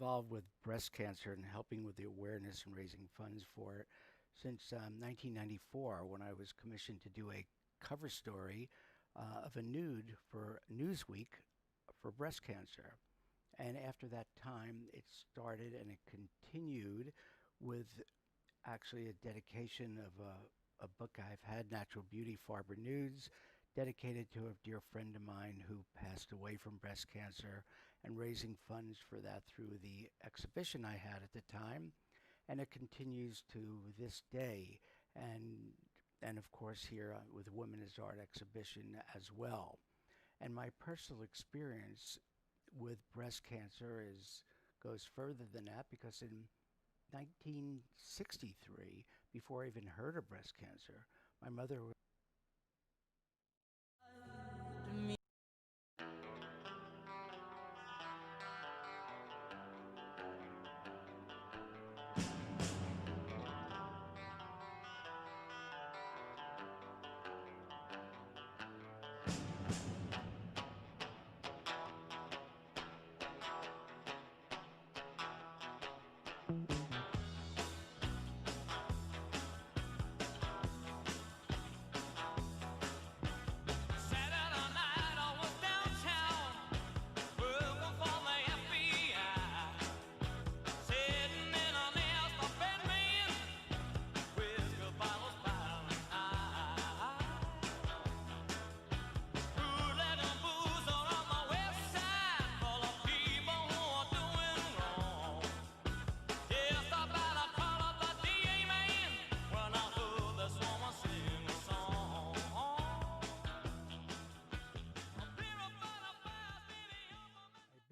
involved with breast cancer and helping with the awareness and raising funds for it since 1994, when I was commissioned to do a cover story of a nude for Newsweek for breast cancer. And after that time, it started and it continued with actually a dedication of a book I've had, Natural Beauty Farber Nudes, dedicated to a dear friend of mine who passed away from breast cancer, and raising funds for that through the exhibition I had at the time. And it continues to this day, and of course here with the Women as Art exhibition as well. And my personal experience with breast cancer goes further than that, because in 1963, before I even heard of breast cancer, my mother was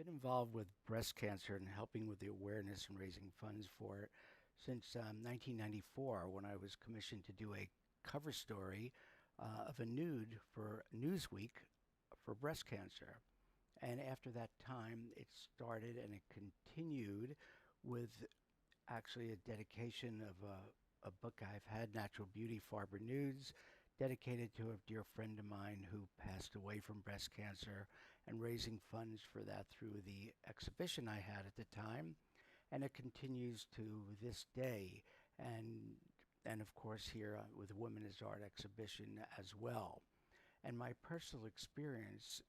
involved with breast cancer and helping with the awareness and raising funds for it since 1994, when I was commissioned to do a cover story of a nude for Newsweek for breast cancer. And after that time, it started and it continued with actually a dedication of a book I've had, Natural Beauty Farber Nudes, dedicated to a dear friend of mine who passed away from breast cancer, and raising funds for that through the exhibition I had at the time. And it continues to this day, and of course here with the Women as Art exhibition as well. And my personal experience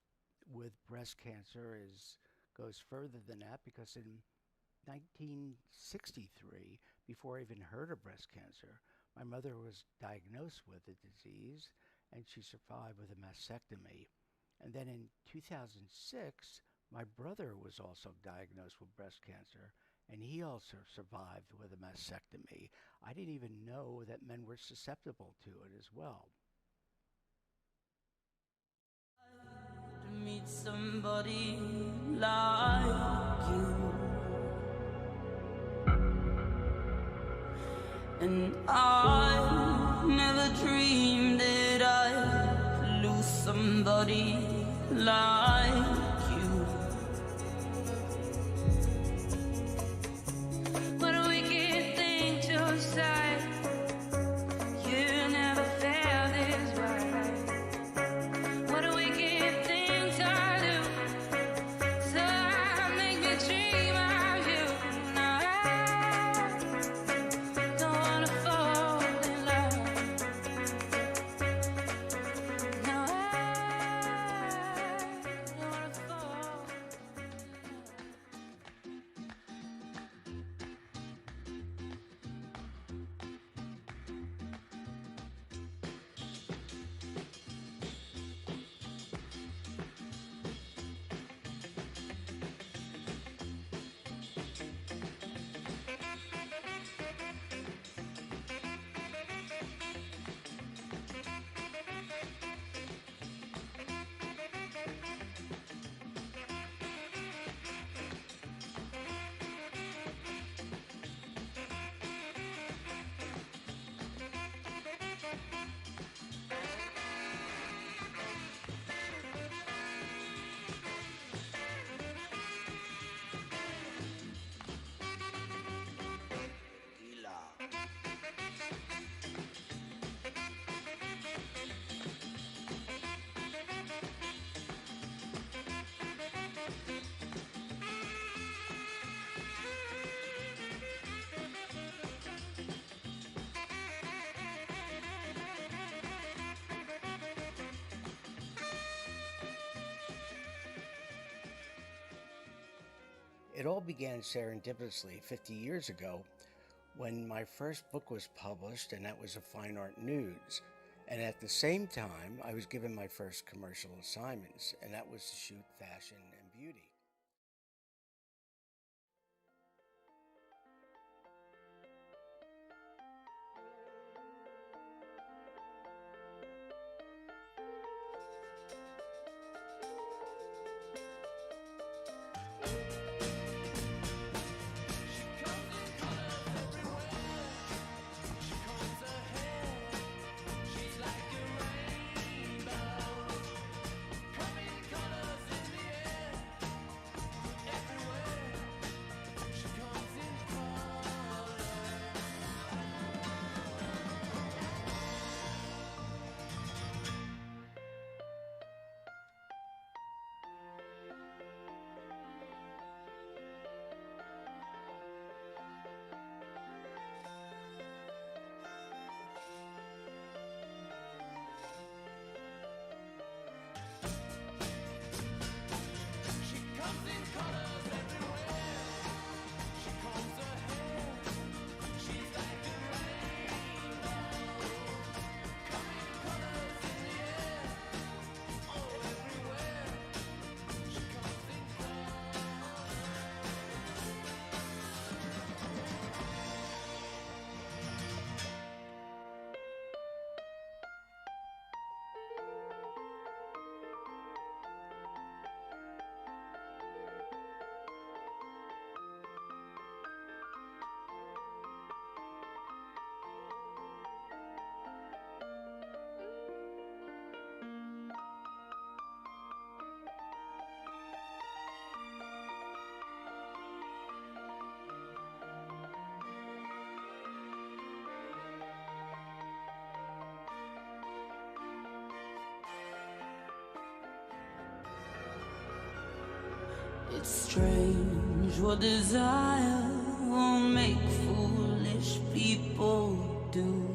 with breast cancer goes further than that, because in 1963, before I even heard of breast cancer, my mother was diagnosed with the disease, and she survived with a mastectomy. And then in 2006, my brother was also diagnosed with breast cancer, and he also survived with a mastectomy. I didn't even know that men were susceptible to it as well. To meet somebody like you, and I never dreamed that I'd lose somebody like you. What a wicked thing to say. You never felt this way. What a wicked thing to do. So make me dream of you. Now I don't wanna fall in love. Now I don't wanna It all began serendipitously 50 years ago when my first book was published, and that was a fine art nudes. And at the same time, I was given my first commercial assignments, and that was to shoot fashion and beauty. It's strange what desire will make foolish people do.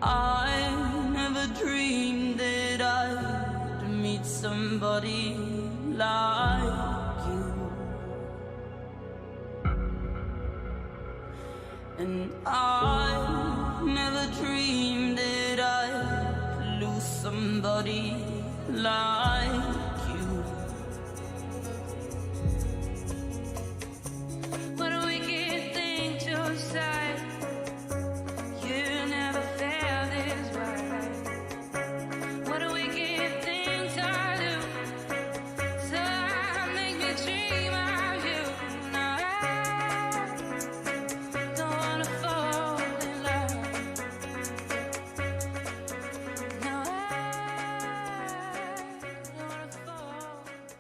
I never dreamed that I'd meet somebody like you, and I never dreamed that I'd lose somebody like you. What a wicked thing to say. You never felt this way. What a wicked thing to do. So make me dream of you. Now I don't wanna fall in love. Now I don't wanna fall in love.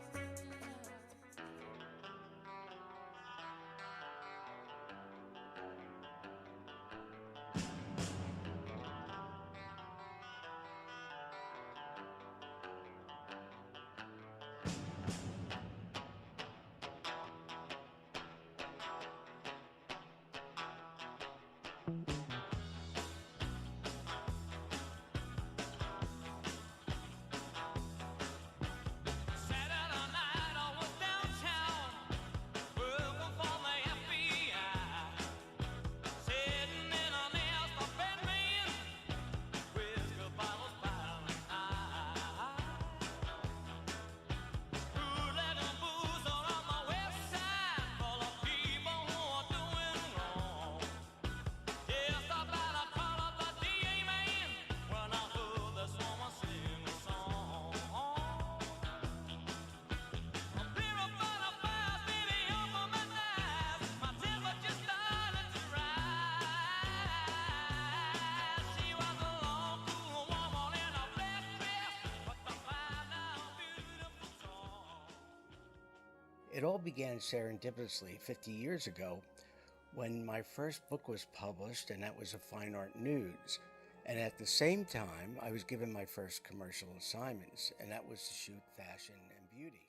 Saturday night I was downtown, working for the FBI, sitting in a nest of Batman, whiskey bottles piling high. Roulette and booze out on the west side, full of people who are doing wrong. Just about I call up the DA man when I heard this woman sing a song. A beer about a fire, baby, over my knife. My temperature started to rise. She was a long, cool woman in a black dress, but the fine, now beautiful song. It all began serendipitously 50 years ago when my first book was published, and that was a fine art nudes. And at the same time, I was given my first commercial assignments, and that was to shoot fashion and beauty.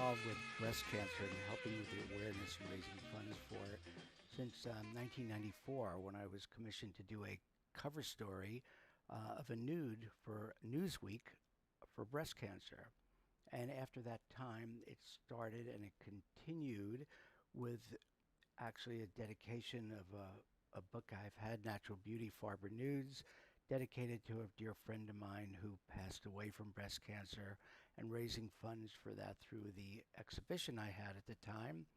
involved with breast cancer and helping with the awareness and raising funds for it since 1994 when I was commissioned to do a cover story of a nude for Newsweek for breast cancer. And after that time, it started and it continued with actually a dedication of a book I've had, Natural Beauty Farber Nudes, dedicated to a dear friend of mine who passed away from breast cancer, and raising funds for that through the exhibition I had at the time.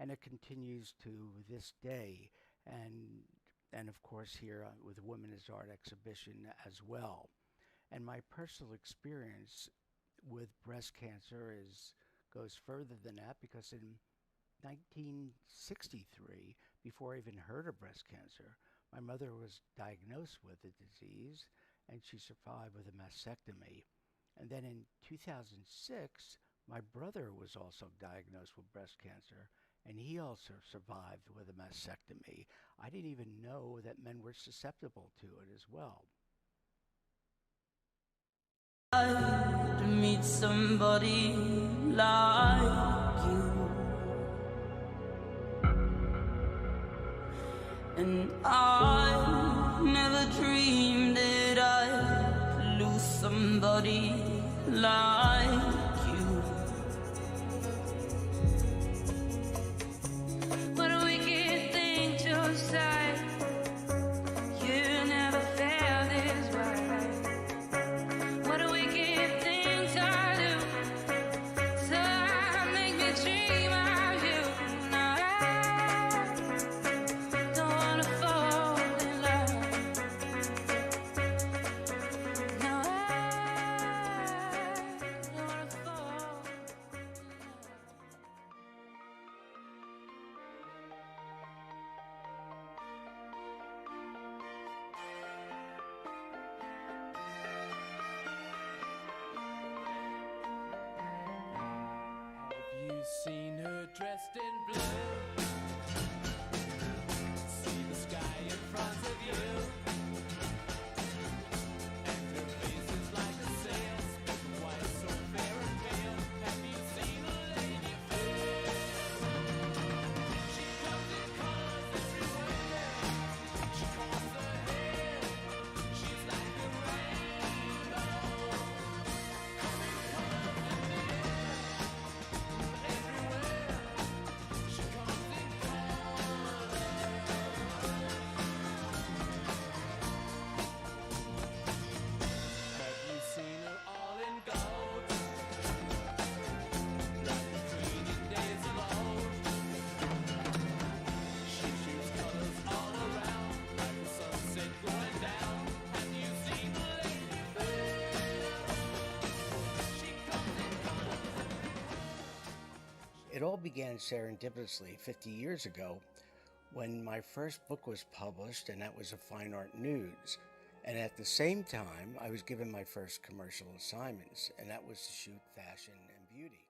And it continues to this day. And of course here with the Women's Art exhibition as well. And my personal experience with breast cancer goes further than that, because in 1963, before I even heard of breast cancer, my mother was diagnosed with the disease and she survived with a mastectomy. And then in 2006, my brother was also diagnosed with breast cancer and he also survived with a mastectomy. I didn't even know that men were susceptible to it as well. To meet somebody like you, and I never dreamed that I'd lose somebody like you. What a wicked thing to say. You never felt this way. What a wicked thing to do. So make me dream of you. Now I don't wanna fall in love. Now I don't wanna fall in love. Have you seen her dressed in blue? See the sky in front of you, and her face is like a sail, spoken white, so fair and pale. Have you seen a lady fair? She comes in colors everywhere. She combs her hair. She's like a rainbow. Coming colors in the air. Everywhere. She comes in colors. Have you seen her all in gold? Like the queen in days of old. She shoots colors all around, like the sunset going down. Have you seen the lady fair? She comes in colors. It all began serendipitously 50 years ago when my first book was published, and that was a Fine Art Nudes. And at the same time, I was given my first commercial assignments, and that was to shoot fashion and beauty.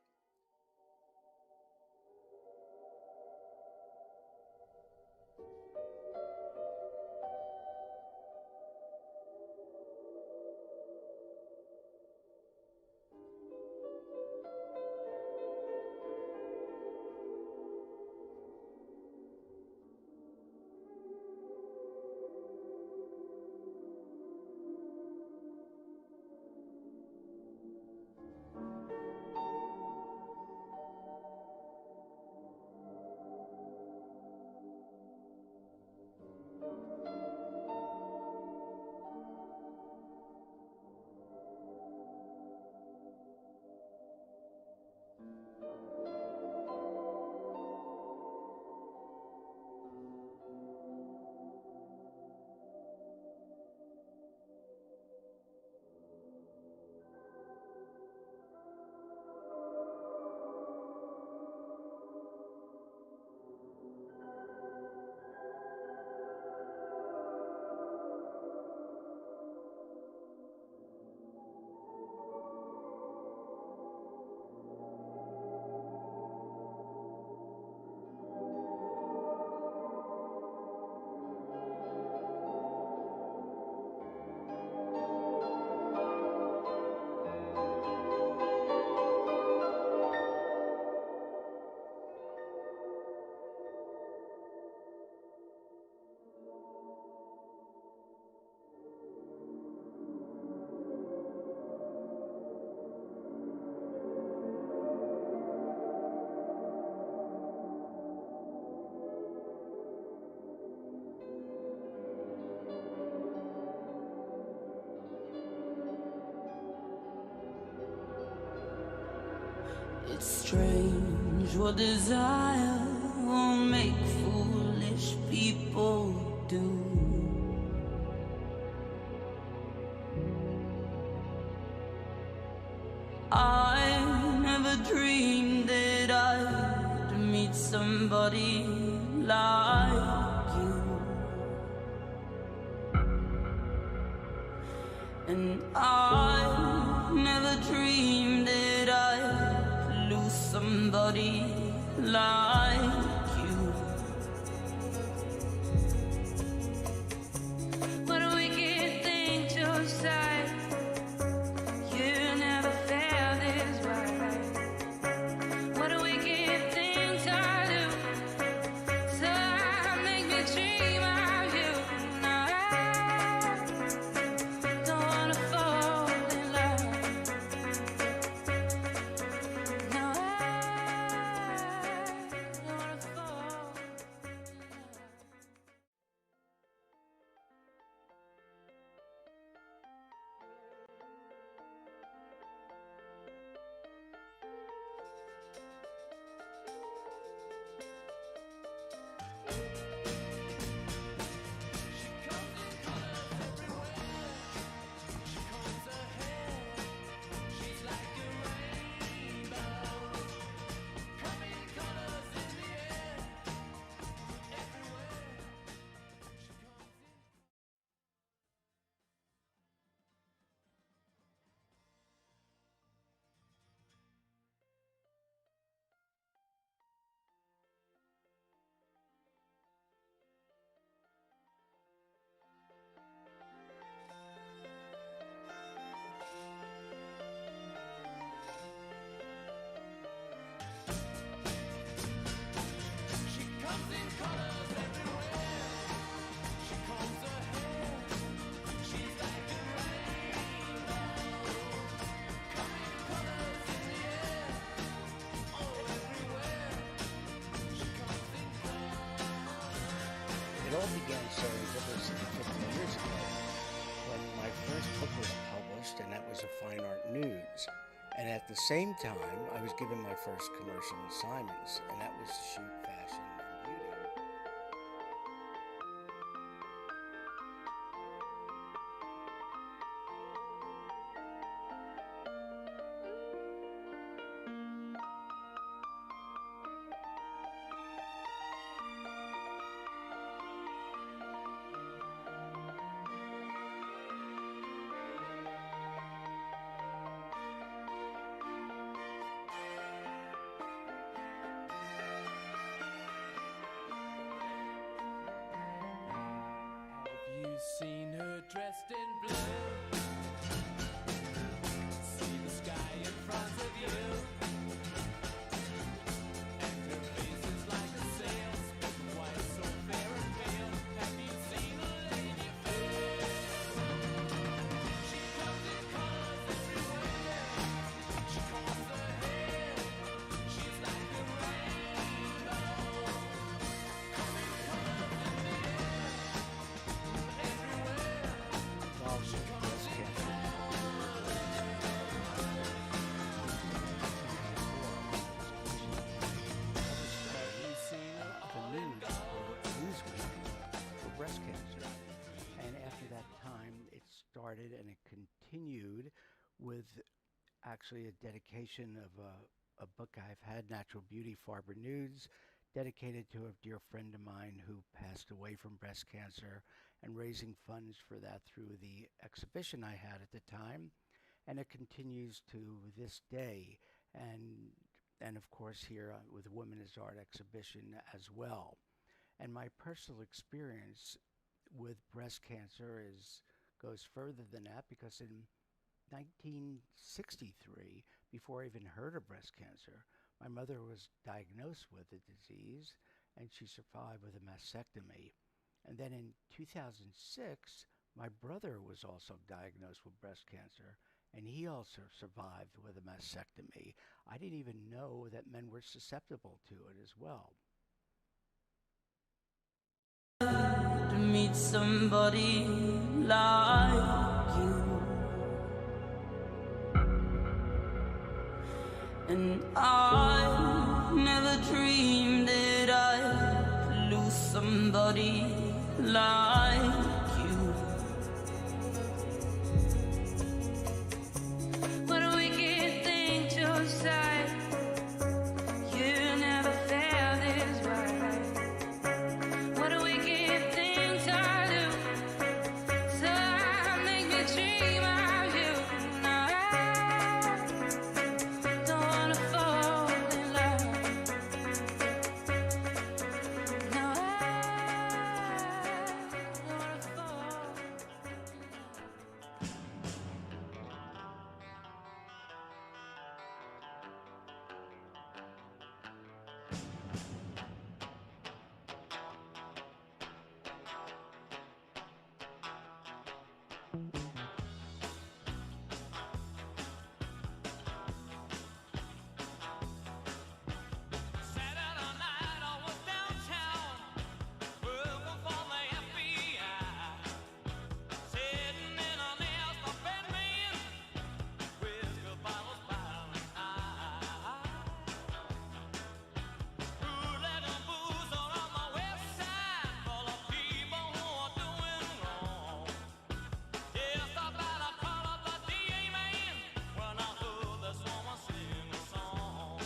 what desire will make foolish people do. I never dreamed that I'd meet somebody like you. And I never dreamed that I'd lose somebody like you. What a wicked thing to say. You never felt this way. What a wicked thing to do. So make me dream of you. Now I don't wanna fall in love. Now I don't wanna fall in love. It all began so ridiculously 50 years ago when my first book was published, and that was a Fine Art News. And at the same time, I was given my first commercial assignments, and that was to shoot fashion and beauty. Have you seen her dressed in blue? See the sky in front of you, and her face is like a sail, spoken white, so fair and pale. Have you seen a lady fair? She comes in colors everywhere. She combs her hair. She's like a rainbow. Coming colors in the air. Everywhere. Involved with breast cancer. Have you seen her The all in news gold? for Newsweek for breast cancer. And after that time, it started and it continued with actually a dedication of a book I've had, Natural Beauty Farber Nudes, dedicated to a dear friend of mine who passed away from breast cancer, and raising funds for that through the exhibition I had at the time. And it continues to this day. And of course here with the Women's Art exhibition as well. And my personal experience with breast cancer goes further than that, because in 1963, before I even heard of breast cancer, my mother was diagnosed with the disease, and she survived with a mastectomy. And then in 2006, my brother was also diagnosed with breast cancer, and he also survived with a mastectomy. I didn't even know that men were susceptible to it as well. To meet somebody like you, and I never somebody like you. What a wicked thing to say. You never felt this way. What a wicked thing to do. So make me dream of you. No, I don't wanna fall in love. No, I don't wanna fall. Saturday night I was downtown, working for the FBI, sitting in an ass of Batman, whiskey bottles piling high. Roulette and booze are on the west side, full of people who are doing wrong. Just about to call up the DA man when I heard this woman sing a song.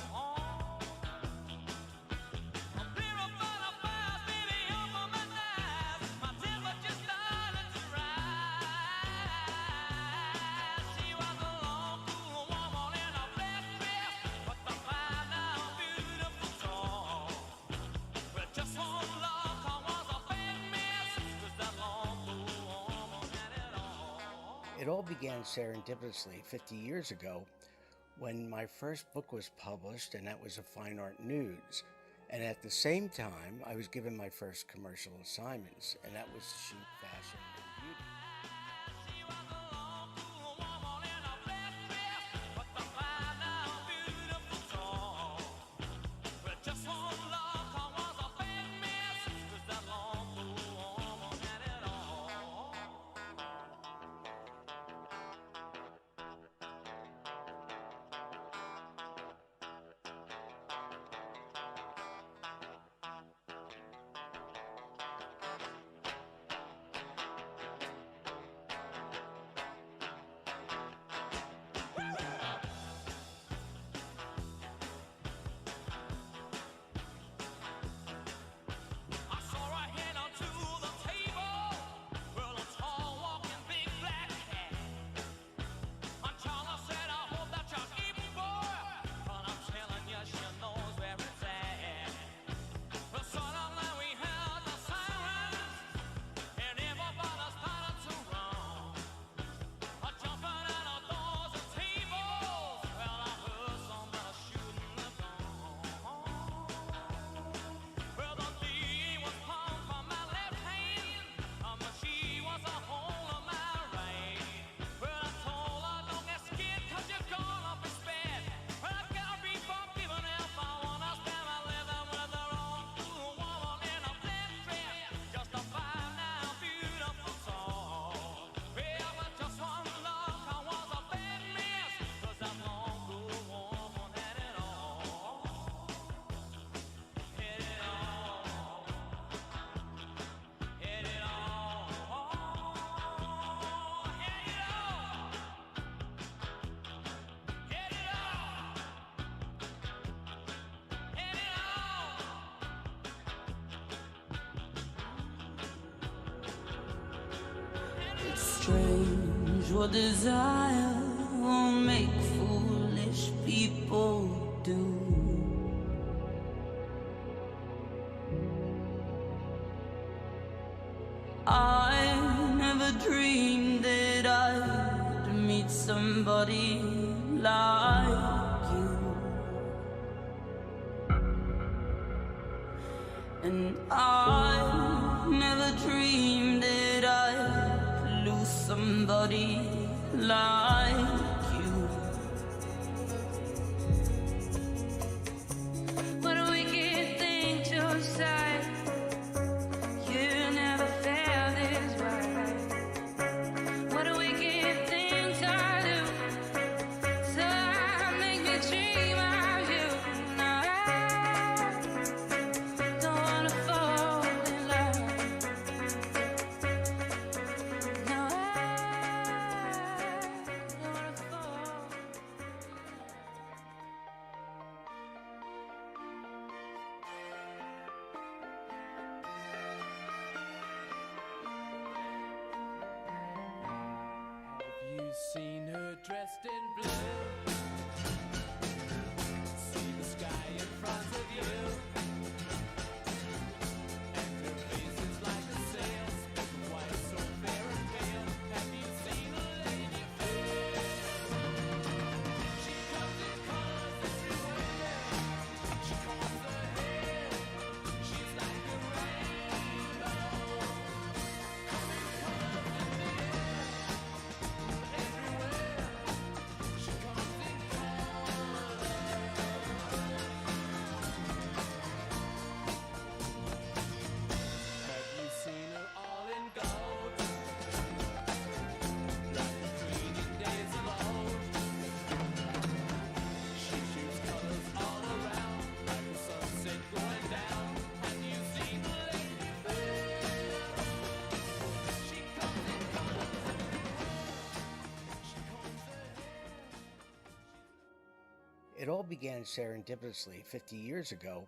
A beer about a fire, baby, up on my knives. My temperature started to rise. She was a long, cool woman in a black dress, but the fine, now beautiful song. Well, just one look, I was a bad mess, 'cause that long, cool woman had it all. It all began serendipitously 50 years ago when my first book was published, and that was a Fine Art Nudes. And at the same time, I was given my first commercial assignments, and that was to shoot fashion and beauty. She was a long, cool woman in a black dress, but the fine, now beautiful song. Well, just one look, I was a bad mess, 'cause that long, cool woman had it all. I saw her head onto the table, well, a tall, walking, big black cat. And Charlie said, I hope that you're eating, boy, but I'm telling you, she knows where it's at. Well, suddenly we heard the sirens, and everybody started to run. Jumping out of doors and tables, well, I heard somebody shooting the gun. Well, the DA was palmed from my left hand, she was a hold of my right. Well, I told her, don't get scared, 'cause you're gonna be spared. Well, I gotta be forgiven if I wanna stand my living with the wrong cool woman in a black dress. Just a fine, now beautiful song. Well, with just one look, I was a bad mess, 'cause that long cool woman had it all. Had it all. Had it all. Had it all. Had it all. Had it all. It's strange what desire will make foolish people do. I never dreamed that I'd meet somebody like you. And I never dreamed that I'd lose somebody like you. What a wicked thing to say. You never felt this way. What a wicked thing to do. So make me dream of you. No, I don't wanna fall in love. you seen her dressed in blue? See the sky in front of you, and her face is like a sail, speaking white, so fair and pale. Have you seen a lady fair? She comes in colors everywhere. She combs her hair. She's like a rainbow. Coming colors in the air. Everywhere. She comes in colors. Have you seen her all in gold? Like the queen in days of old. She shoots colors all around, like the sunset going down. Have you seen the lady fair? She comes in colors everywhere. She combs her hair. It all began serendipitously 50 years ago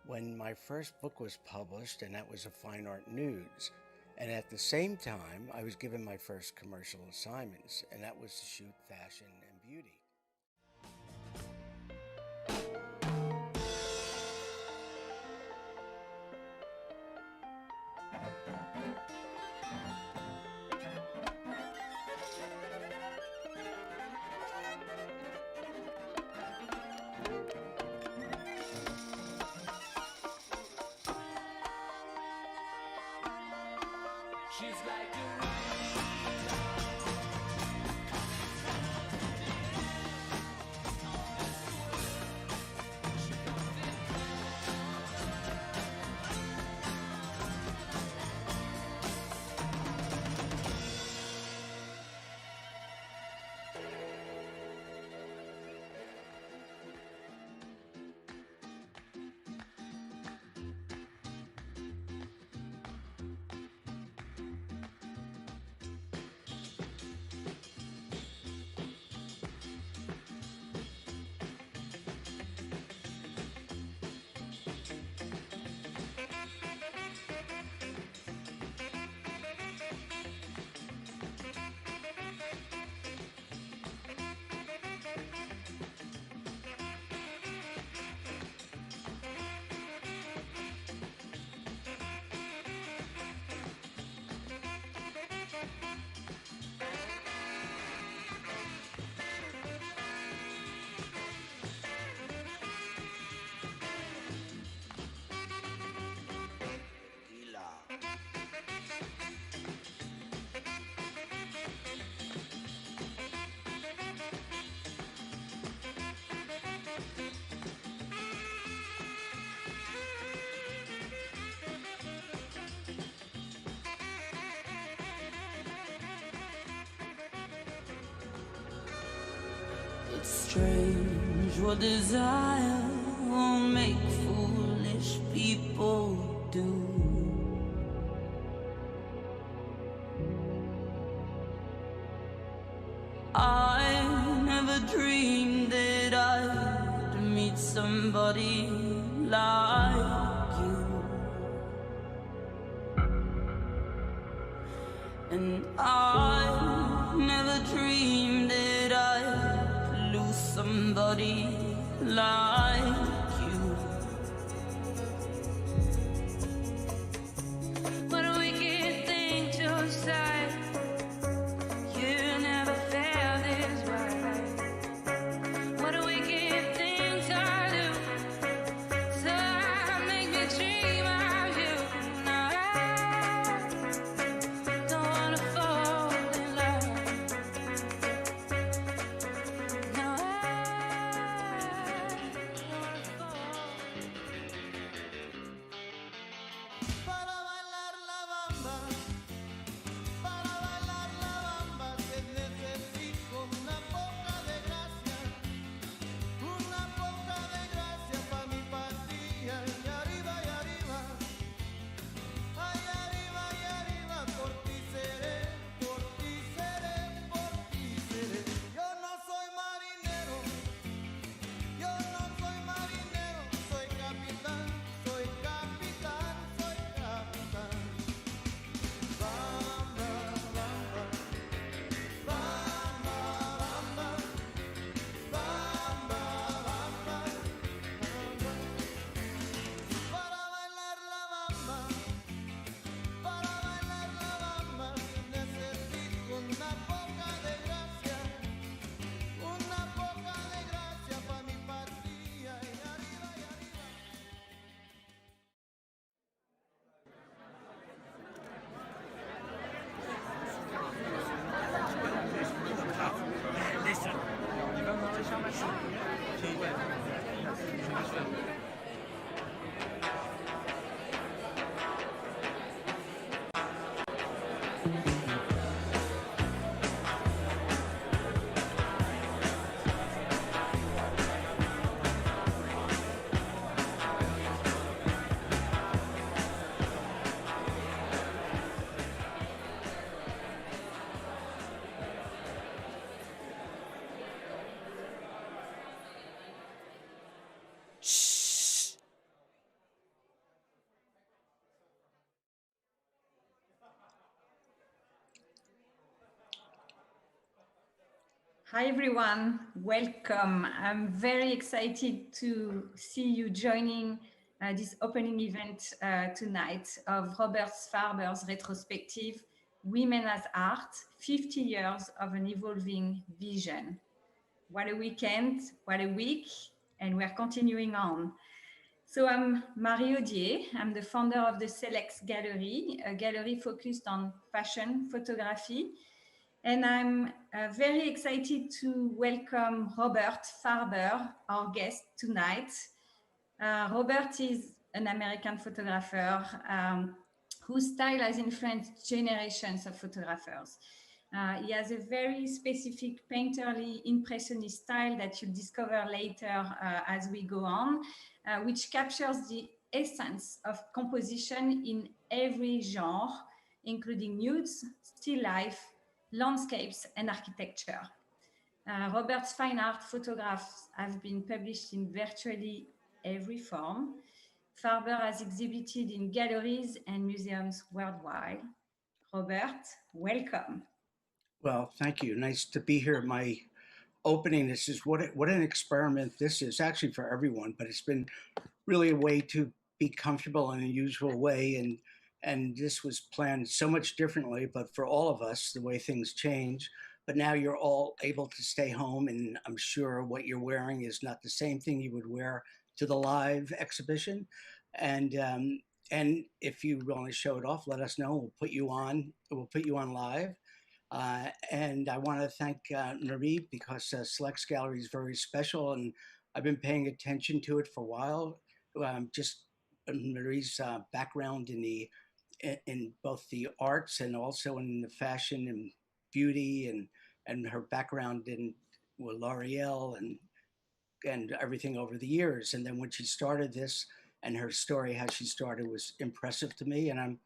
when my first book was published, and that was a Fine Art Nudes. And at the same time, I was given my first commercial assignments, and that was to shoot fashion and beauty. She's like a rainbow. Coming colors in the air. She comes in It's strange what desire will make foolish people do. I never dreamed that I'd meet somebody like you. And I never dreamed that I'd lose somebody like you. What a wicked thing to say. You never felt this way. What a wicked thing to do. So make me dream of you. No, I don't wanna fall in love. No, I don't wanna fall. Para bailar la bamba, que necesito una poca de gracia pa' mi pastilla. Y arriba, ay arriba, por ti seré. Yo no soy marinero, soy capitán, soy capitán. Hi everyone, welcome. I'm very excited to see you joining this opening event tonight of Robert Farber's retrospective, Women as Art, 50 Years of an Evolving Vision. What a weekend, what a week, and we're continuing on. So I'm Marie Audier. I'm the founder of the Selex Gallery, a gallery focused on fashion photography. And I'm very excited to welcome Robert Farber, our guest tonight. Robert is an American photographer whose style has influenced generations of photographers. He has a very specific painterly impressionist style that you'll discover later as we go on, which captures the essence of composition in every genre, including nudes, still life, landscapes, and architecture. Robert's fine art photographs have been published in virtually every form. Farber has exhibited in galleries and museums worldwide. Robert, welcome. Well, thank you. Nice to be here. My opening. This is what an experiment this is actually for everyone, but it's been really a way to be comfortable in a usual way, and this was planned so much differently, but for all of us, the way things change. But now you're all able to stay home, and I'm sure what you're wearing is not the same thing you would wear to the live exhibition. And if you want to show it off, let us know. We'll put you on. We'll put you on live. And I want to thank Marie because Selects Gallery is very special, and I've been paying attention to it for a while. Just Marie's background in both the arts and also in the fashion and beauty, and her background in with L'Oreal and everything over the years. And then when she started this, and her story, how she started, was impressive to me, and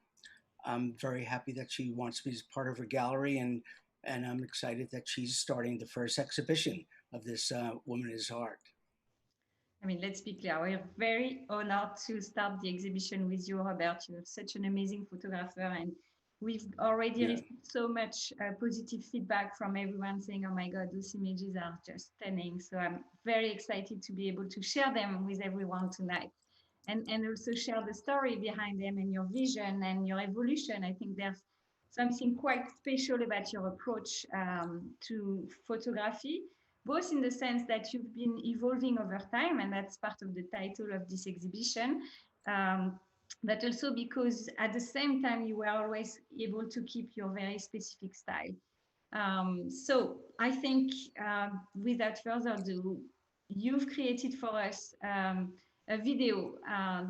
I'm very happy that she wants me as part of her gallery, and I'm excited that she's starting the first exhibition of this Woman is Art. I mean, let's be clear. We're very honored to start the exhibition with you, Robert. You're such an amazing photographer, and we've already received so much positive feedback from everyone saying, oh my God, those images are just stunning. So I'm very excited to be able to share them with everyone tonight. And also share the story behind them and your vision and your evolution. I think there's something quite special about your approach to photography, both in the sense that you've been evolving over time, and that's part of the title of this exhibition, but also because at the same time you were always able to keep your very specific style. So I think without further ado, you've created for us a video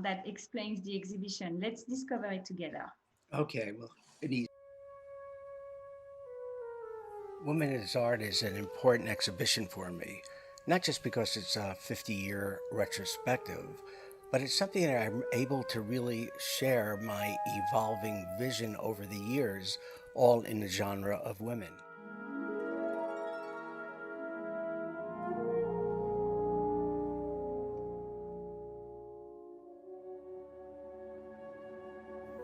that explains the exhibition. Let's discover it together. Okay, well, Woman is Art is an important exhibition for me, not just because it's a 50-year retrospective, but it's something that I'm able to really share my evolving vision over the years, all in the genre of women.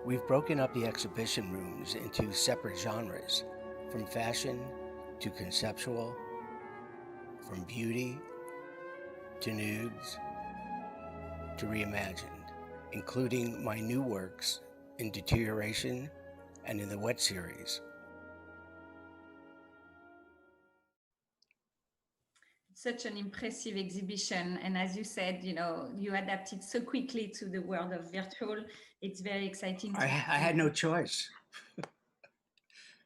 We've broken up the exhibition rooms into separate genres, from fashion to conceptual, from beauty to nudes to reimagined, including my new works in Deterioration and in the Wet series. Such an impressive exhibition, and as you said, you adapted so quickly to the world of virtual. It's very exciting. I had no choice.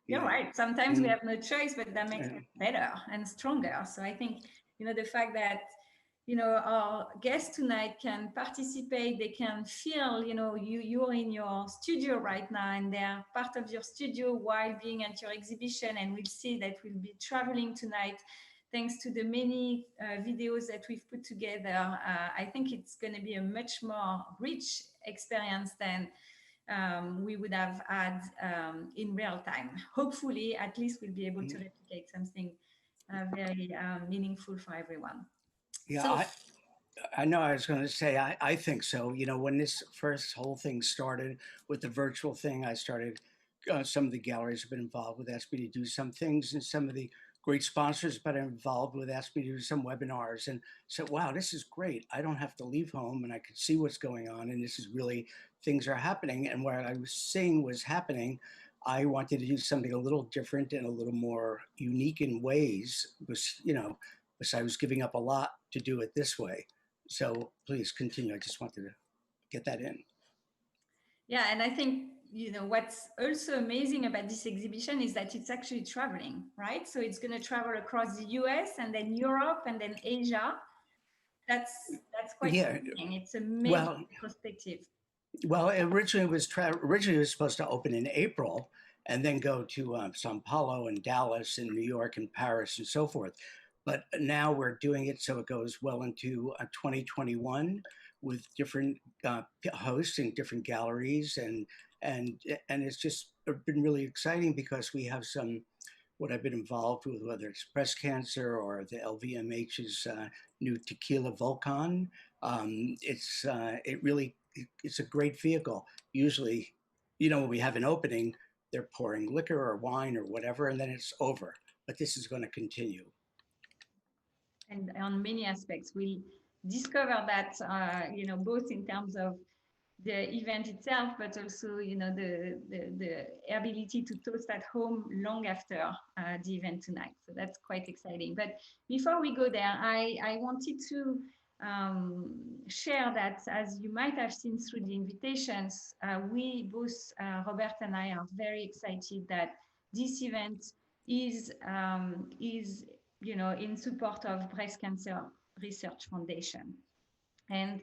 You're right. Sometimes we have no choice, but that makes it better and stronger. So I think, the fact that, our guests tonight can participate, they can feel, you're in your studio right now, and they're part of your studio while being at your exhibition. And we'll see that we'll be traveling tonight thanks to the many videos that we've put together. I think it's going to be a much more rich experience than we would have had in real time. Hopefully, at least we'll be able to replicate something very meaningful for everyone. Yeah, So, I know I was going to say, I think so. When this first whole thing started with the virtual thing, I started, some of the galleries have been involved with, asked me to do some things, and some of the great sponsors that I'm involved with asked me to do some webinars and said, wow, this is great. I don't have to leave home and I could see what's going on. And this is really, things are happening. And what I was seeing was happening. I wanted to do something a little different and a little more unique in ways, was, because I was giving up a lot to do it this way. So please continue. I just wanted to get that in. Yeah, and I think what's also amazing about this exhibition is that it's actually traveling, right? So it's going to travel across the US and then Europe and then Asia. That's quite interesting. It's a major perspective. Well, originally it was supposed to open in April and then go to Sao Paulo and Dallas and New York and Paris and so forth. But now we're doing it so it goes well into 2021 with different hosts and different galleries, and it's just been really exciting because we have some what I've been involved with, whether it's breast cancer or the LVMH's new tequila Volcan. It's a great vehicle. Usually, when we have an opening, they're pouring liquor or wine or whatever, and then it's over. But this is going to continue. And on many aspects, we discover that, both in terms of the event itself, but also, the ability to toast at home long after the event tonight. So that's quite exciting. But before we go there, I wanted to share that, as you might have seen through the invitations, we both, Robert and I, are very excited that this event is in support of Breast Cancer Research Foundation. And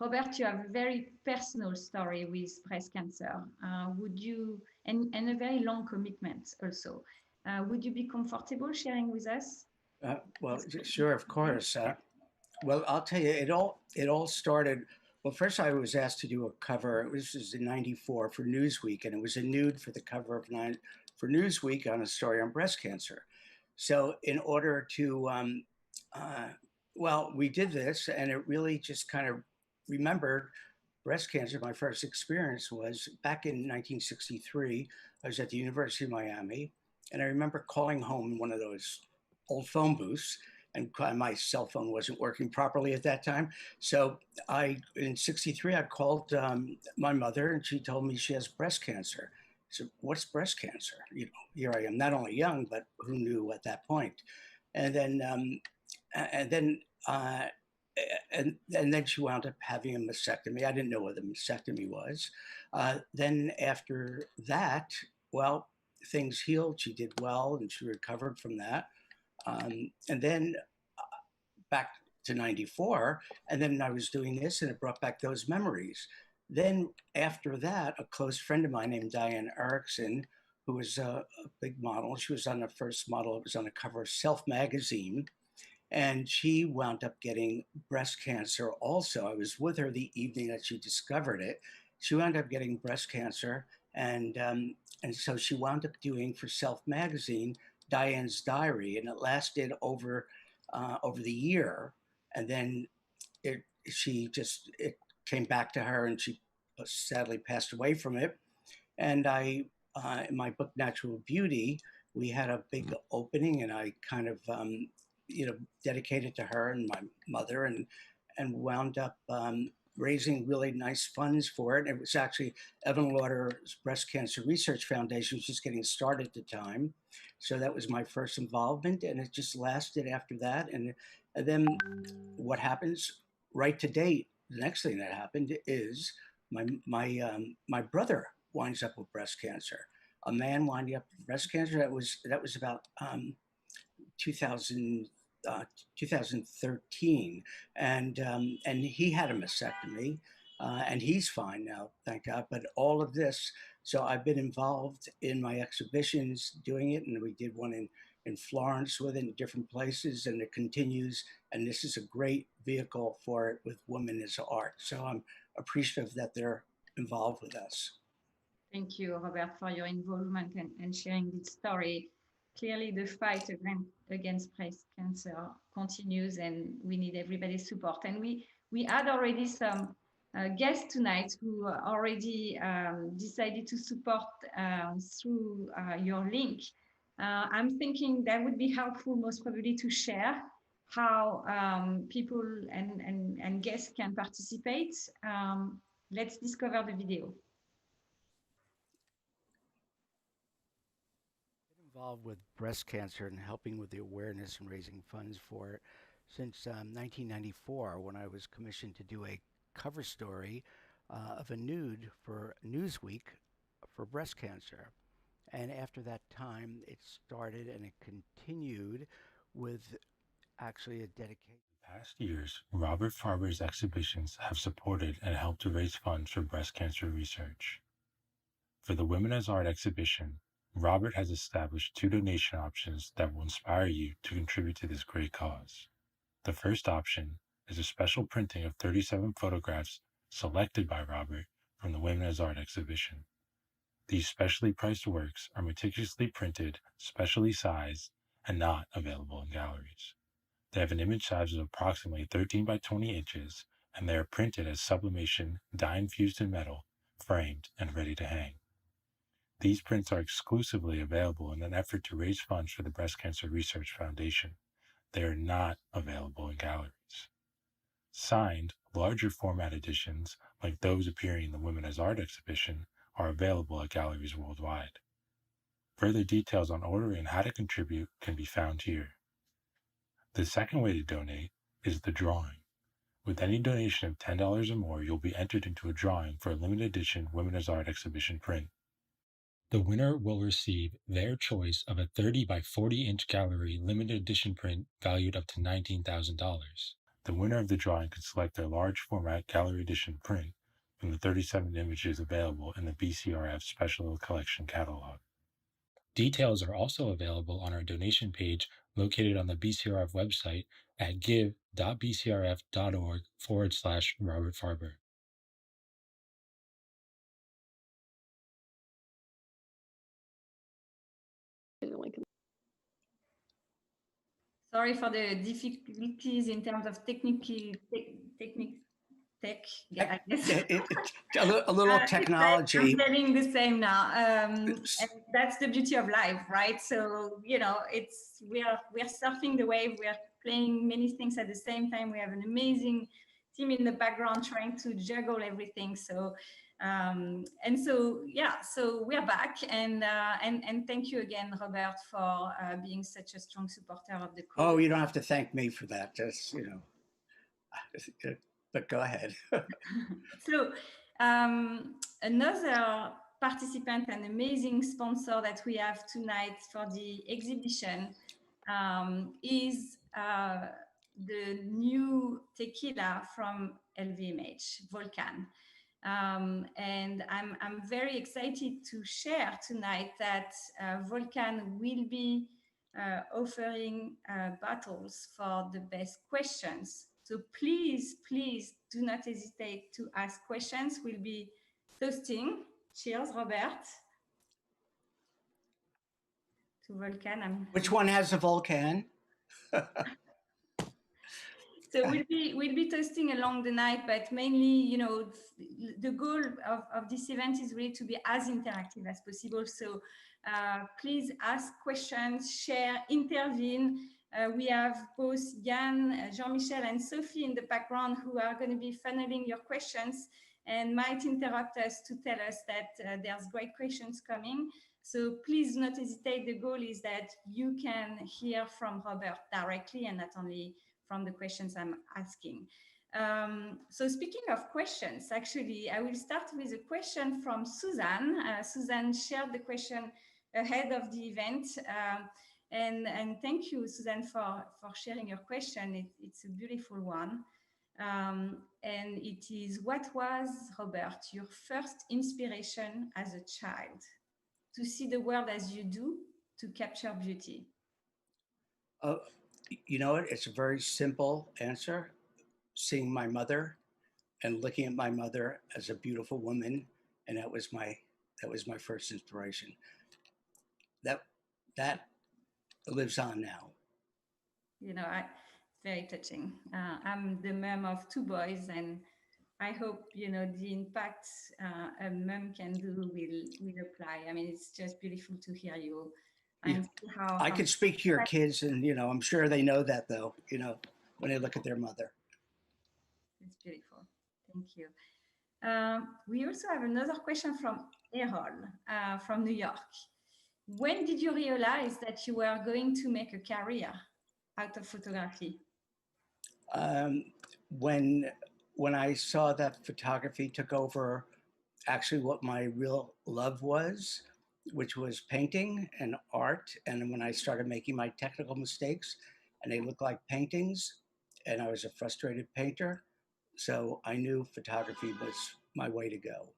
Robert, you have a very personal story with breast cancer. Would you, and a very long commitment also. Would you be comfortable sharing with us? Well, sure, of course. Well, I'll tell you, it all started. Well, first I was asked to do a cover. This was in '94 for Newsweek, and it was a nude for the cover of for Newsweek on a story on breast cancer. So in order to, we did this, and it really just kind of remembered breast cancer. My first experience was back in 1963. I was at the University of Miami, and I remember calling home one of those old phone booths, and my cell phone wasn't working properly at that time. So in '63, I called my mother, and she told me she has breast cancer. So what's breast cancer? Here I am, not only young, but who knew at that point? And then she wound up having a mastectomy. I didn't know what a mastectomy was. Then after that, things healed. She did well, and she recovered from that. And then back to '94, and then I was doing this, and it brought back those memories. Then after that, a close friend of mine named Diane Erickson, who was a big model, she was on the first model, it was on the cover of Self magazine, and she wound up getting breast cancer also. I was with her the evening that she discovered it. She wound up getting breast cancer, and so she wound up doing for Self magazine Diane's diary, and it lasted over the year, and then it came back to her, and she sadly passed away from it. And in my book Natural Beauty, we had a big opening, and I kind of dedicated to her and my mother, and wound up raising really nice funds for it. It was actually Evan Lauder's Breast Cancer Research Foundation, was just getting started at the time. So that was my first involvement, and it just lasted after that. And then what happens right to date, the next thing that happened is my brother winds up with breast cancer. A man winding up with breast cancer. That was about 2013, and he had a mastectomy, and he's fine now, thank God. But all of this, so I've been involved in my exhibitions doing it, and we did one in Florence with it, in different places, and it continues. And this is a great vehicle for it with women as art. So I'm appreciative that they're involved with us. Thank you, Robert, for your involvement and sharing this story. Clearly, the fight against breast cancer continues, and we need everybody's support. And we had already some guests tonight who already decided to support through your link. I'm thinking that would be helpful, most probably, to share how people and guests can participate. Let's discover the video. Involved with breast cancer and helping with the awareness and raising funds for it since 1994 when I was commissioned to do a cover story of a nude for Newsweek for breast cancer. And after that time, it started and it continued with actually a dedication. Past years, Robert Farber's exhibitions have supported and helped to raise funds for breast cancer research. For the Women as Art exhibition, Robert has established 2 donation options that will inspire you to contribute to this great cause. The first option is a special printing of 37 photographs selected by Robert from the Women as Art exhibition. These specially priced works are meticulously printed, specially sized, and not available in galleries. They have an image size of approximately 13 by 20 inches, and they are printed as sublimation, dye infused in metal, framed, and ready to hang. These prints are exclusively available in an effort to raise funds for the Breast Cancer Research Foundation. They are not available in galleries. Signed, larger format editions, like those appearing in the Women as Art exhibition, are available at galleries worldwide. Further details on ordering and how to contribute can be found here. The second way to donate is the drawing. With any donation of $10 or more, you'll be entered into a drawing for a limited edition Women as Art exhibition print. The winner will receive their choice of a 30 by 40 inch gallery limited edition print valued up to $19,000. The winner of the drawing can select their large format gallery edition print from the 37 images available in the BCRF Special Collection catalog. Details are also available on our donation page located on the BCRF website at give.bcrf.org/Robert Farber. Sorry for the difficulties in terms of tech, yeah, I guess. A little technology. I'm telling the same now, and that's the beauty of life, right? So it's we are surfing the wave. We are playing many things at the same time. We have an amazing team in the background trying to juggle everything. So so we are back, and thank you again, Robert, for being such a strong supporter of the cause. Oh, you don't have to thank me for that. Just but go ahead. So another participant and amazing sponsor that we have tonight for the exhibition is the new tequila from LVMH, Volcan. And I'm very excited to share tonight that Volcan will be offering bottles for the best questions. So please do not hesitate to ask questions. We'll be toasting. Cheers, Robert. To Volcan. Which one has a volcan? So we'll be toasting along the night, but mainly, the goal of this event is really to be as interactive as possible. So please ask questions, share, intervene. We have both Yann, Jean-Michel, and Sophie in the background who are going to be funneling your questions and might interrupt us to tell us that there's great questions coming. So please do not hesitate. The goal is that you can hear from Robert directly and not only from the questions I'm asking. So speaking of questions, actually, I will start with a question from Suzanne. Suzanne shared the question ahead of the event. And thank you, Suzanne, for sharing your question. It's a beautiful one. And it is, what was, Robert, your first inspiration as a child to see the world as you do, to capture beauty? You know what? It's a very simple answer. Seeing my mother and looking at my mother as a beautiful woman, and that was my first inspiration. That lives on now. Very touching. I'm the mom of 2 boys, and I hope the impact a mom can do will apply. I mean, it's just beautiful to hear you and see I how could speak to your kids, and I'm sure they know that, though. When they look at their mother. it's beautiful. Thank you. We also have another question from Errol from New York. When did you realize that you were going to make a career out of photography? Um, when when I saw that photography took over actually what my real love was, which was painting and art, and when I started making my technical mistakes, and they looked like paintings, and I was a frustrated painter, so I knew photography was my way to go.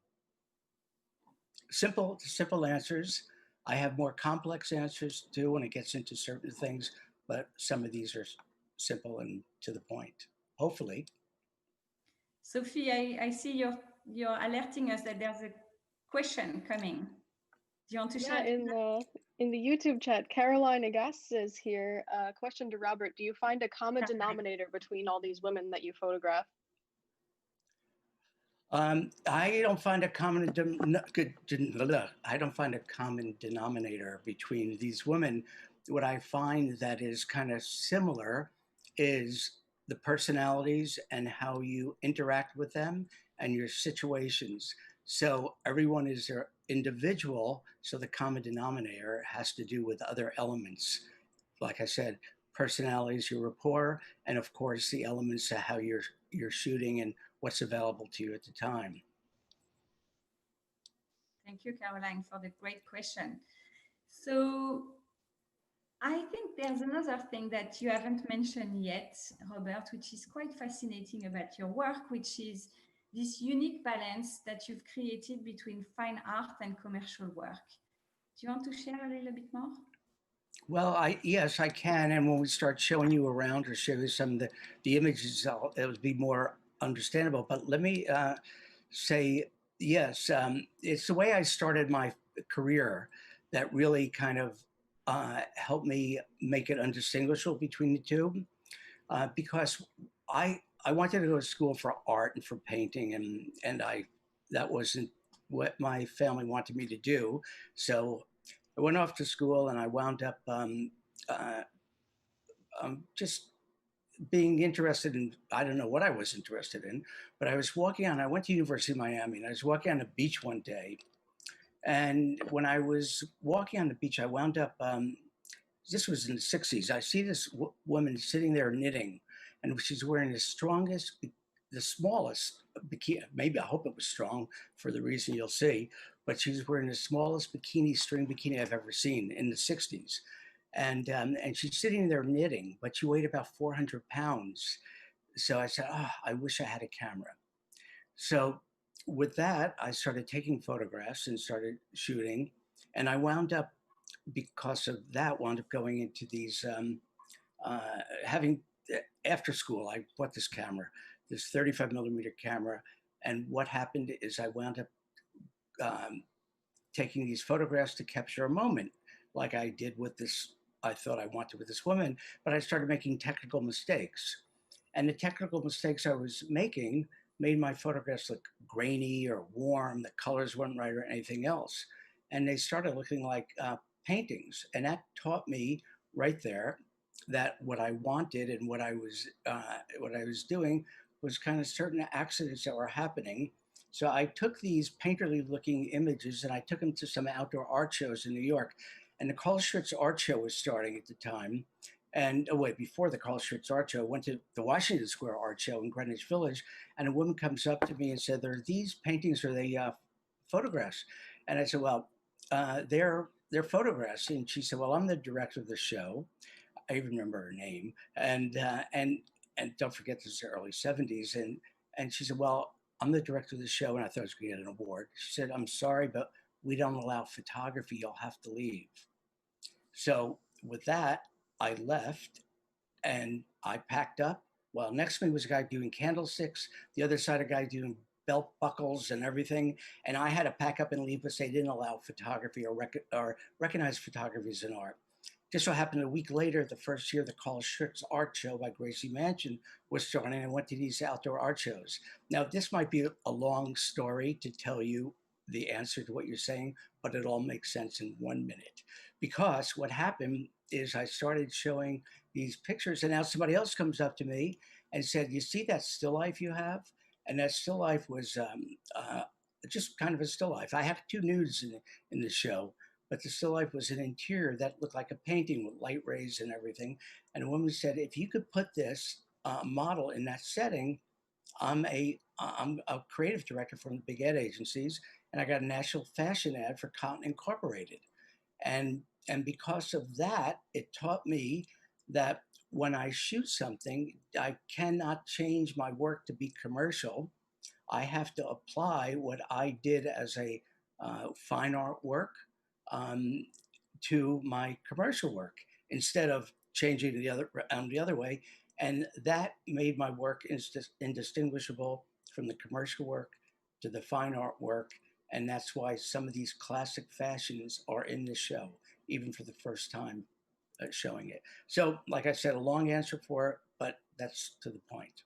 Simple answers. I have more complex answers too when it gets into certain things, but some of these are simple and to the point. Hopefully. Sophie, I see you're alerting us that there's a question coming. Do you want to share Yeah, it? in the YouTube chat, Caroline Agassiz is here. Question to Robert: do you find a common denominator between all these women that you photograph? I don't find a common I don't find a common denominator between these women. What I find that is kind of similar is the personalities and how you interact with them and your situations. So everyone is their individual. So the common denominator has to do with other elements. Like I said, personalities, your rapport, and of course the elements of how you're shooting and what's available to you at the time. Thank you, Caroline, for the great question. So I think there's another thing that you haven't mentioned yet, Robert, which is quite fascinating about your work, which is this unique balance that you've created between fine art and commercial work. Do you want to share a little bit more? Well, yes, I can. And when we start showing you around or show you some of the images, it'll be more understandable. But let me say, yes, it's the way I started my career that really kind of helped me make it undistinguishable between the two. Because I wanted to go to school for art and for painting, and that wasn't what my family wanted me to do. So I went off to school, and I wound up uh, just being interested in, I don't know what I was interested in, but I was walking on. I went to University of Miami, and I was walking on the beach one day, and when I was walking on the beach, I wound up. This was in the 60s. I see this woman sitting there knitting, and she's wearing the smallest bikini. Maybe I hope it was strong for the reason you'll see, but she's wearing the smallest string bikini I've ever seen in the 60s. And she's sitting there knitting, but she weighed about 400 pounds. So I said, oh, I wish I had a camera. So with that, I started taking photographs and started shooting. And I wound up, because of that, wound up going into these having after school. I bought this camera, this 35 millimeter camera, and what happened is I wound up um, taking these photographs to capture a moment, like I did with this. I thought I wanted with this woman, but I started making technical mistakes, and the technical mistakes I was making made my photographs look grainy or warm. The colors weren't right or anything else, and they started looking like paintings. And that taught me right there that what I wanted and what I was doing was kind of certain accidents that were happening. So I took these painterly looking images and I took them to some outdoor art shows in New York. And the Carl Schurz art show was starting at the time. And oh wait, before the Carl Schurz art show, I went to the Washington Square art show in Greenwich Village, and a woman comes up to me and said, "There are these paintings, or they photographs?" And I said, "Well, they're photographs." And she said, "Well, I'm the director of the show." I even remember her name, and don't forget this is the early '70s. And she said, "Well, I'm the director of the show," and I thought I was going to get an award. She said, "I'm sorry, but we don't allow photography. You'll have to leave." So with that, I left and I packed up. Well, next to me was a guy doing candlesticks. The other side, a guy doing belt buckles and everything. And I had to pack up and leave because they didn't allow photography or recognize photography as an art. Just so happened a week later, the first year, the Carl Schurz art show by Gracie Mansion was starting. I went to these outdoor art shows. Now, this might be a long story to tell you the answer to what you're saying, but it all makes sense in 1 minute. Because what happened is I started showing these pictures, and now somebody else comes up to me and said, "You see that still life you have?" And that still life was just kind of a still life. I have two nudes in the show, but the still life was an interior that looked like a painting with light rays and everything. And a woman said, "If you could put this model in that setting, I'm a creative director from the big ad agencies, and I got a national fashion ad for Cotton Incorporated." And because of that, it taught me that when I shoot something, I cannot change my work to be commercial. I have to apply what I did as a fine art work um, to my commercial work instead of changing the other way. And that made my work indistinguishable from the commercial work to the fine art work. And that's why some of these classic fashions are in the show, even for the first time showing it. So, like I said, a long answer for it, but that's to the point.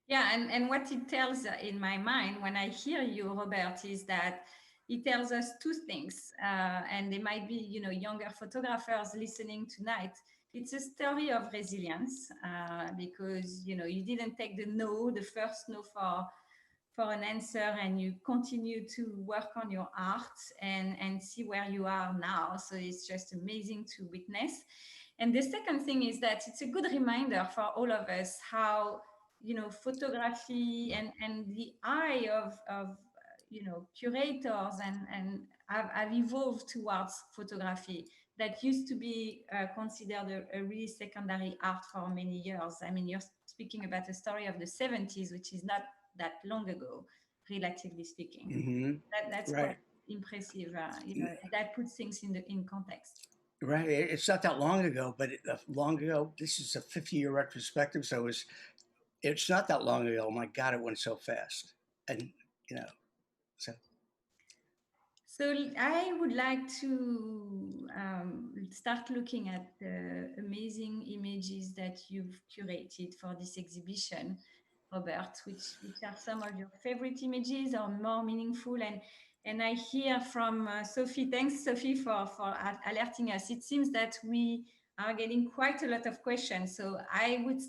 Yeah, and what it tells in my mind when I hear you, Robert, is that it tells us two things, and they might be, younger photographers listening tonight. It's a story of resilience because you didn't take the first no for an answer, and you continue to work on your art and see where you are now. So it's just amazing to witness. And the second thing is that it's a good reminder for all of us how photography and the eye of curators and have evolved towards photography that used to be considered a really secondary art for many years. I mean, you're speaking about a story of the 70s, which is not that long ago, relatively speaking. Mm-hmm. That's Right. quite impressive. That puts things in context. Right. It's not that long ago, but long ago, this is a 50-year retrospective. So it's not that long ago. Oh my God, it went so fast. And, you know, so. So I would like to start looking at the amazing images that you've curated for this exhibition, Robert, which are some of your favorite images or more meaningful. And I hear from Sophie. Thanks, Sophie, for alerting us. It seems that we are getting quite a lot of questions. So I would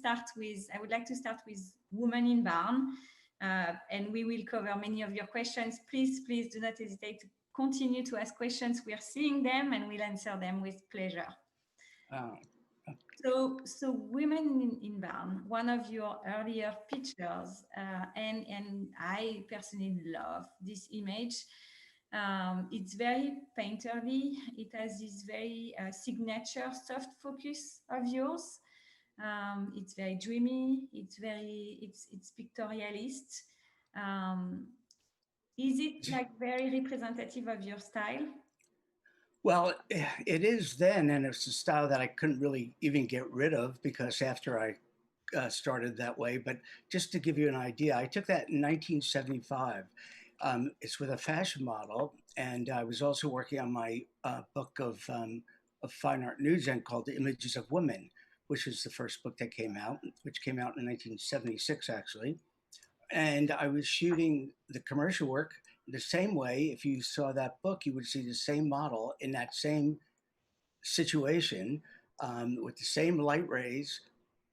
like to start with Woman in Barn. And we will cover many of your questions. Please do not hesitate to continue to ask questions. We are seeing them and we'll answer them with pleasure. So Women in Barn, one of your earlier pictures, and I personally love this image. It's very painterly. It has this very signature soft focus of yours. It's very dreamy. It's pictorialist. Is it like very representative of your style? Well, it is then, and it's a style that I couldn't really even get rid of because after I started that way. But just to give you an idea, I took that in 1975. It's with a fashion model, and I was also working on my book of fine art nudes and called The Images of Women, which is the first book that came out, which came out in 1976, actually. And I was shooting the commercial work the same way. If you saw that book, you would see the same model in that same situation with the same light rays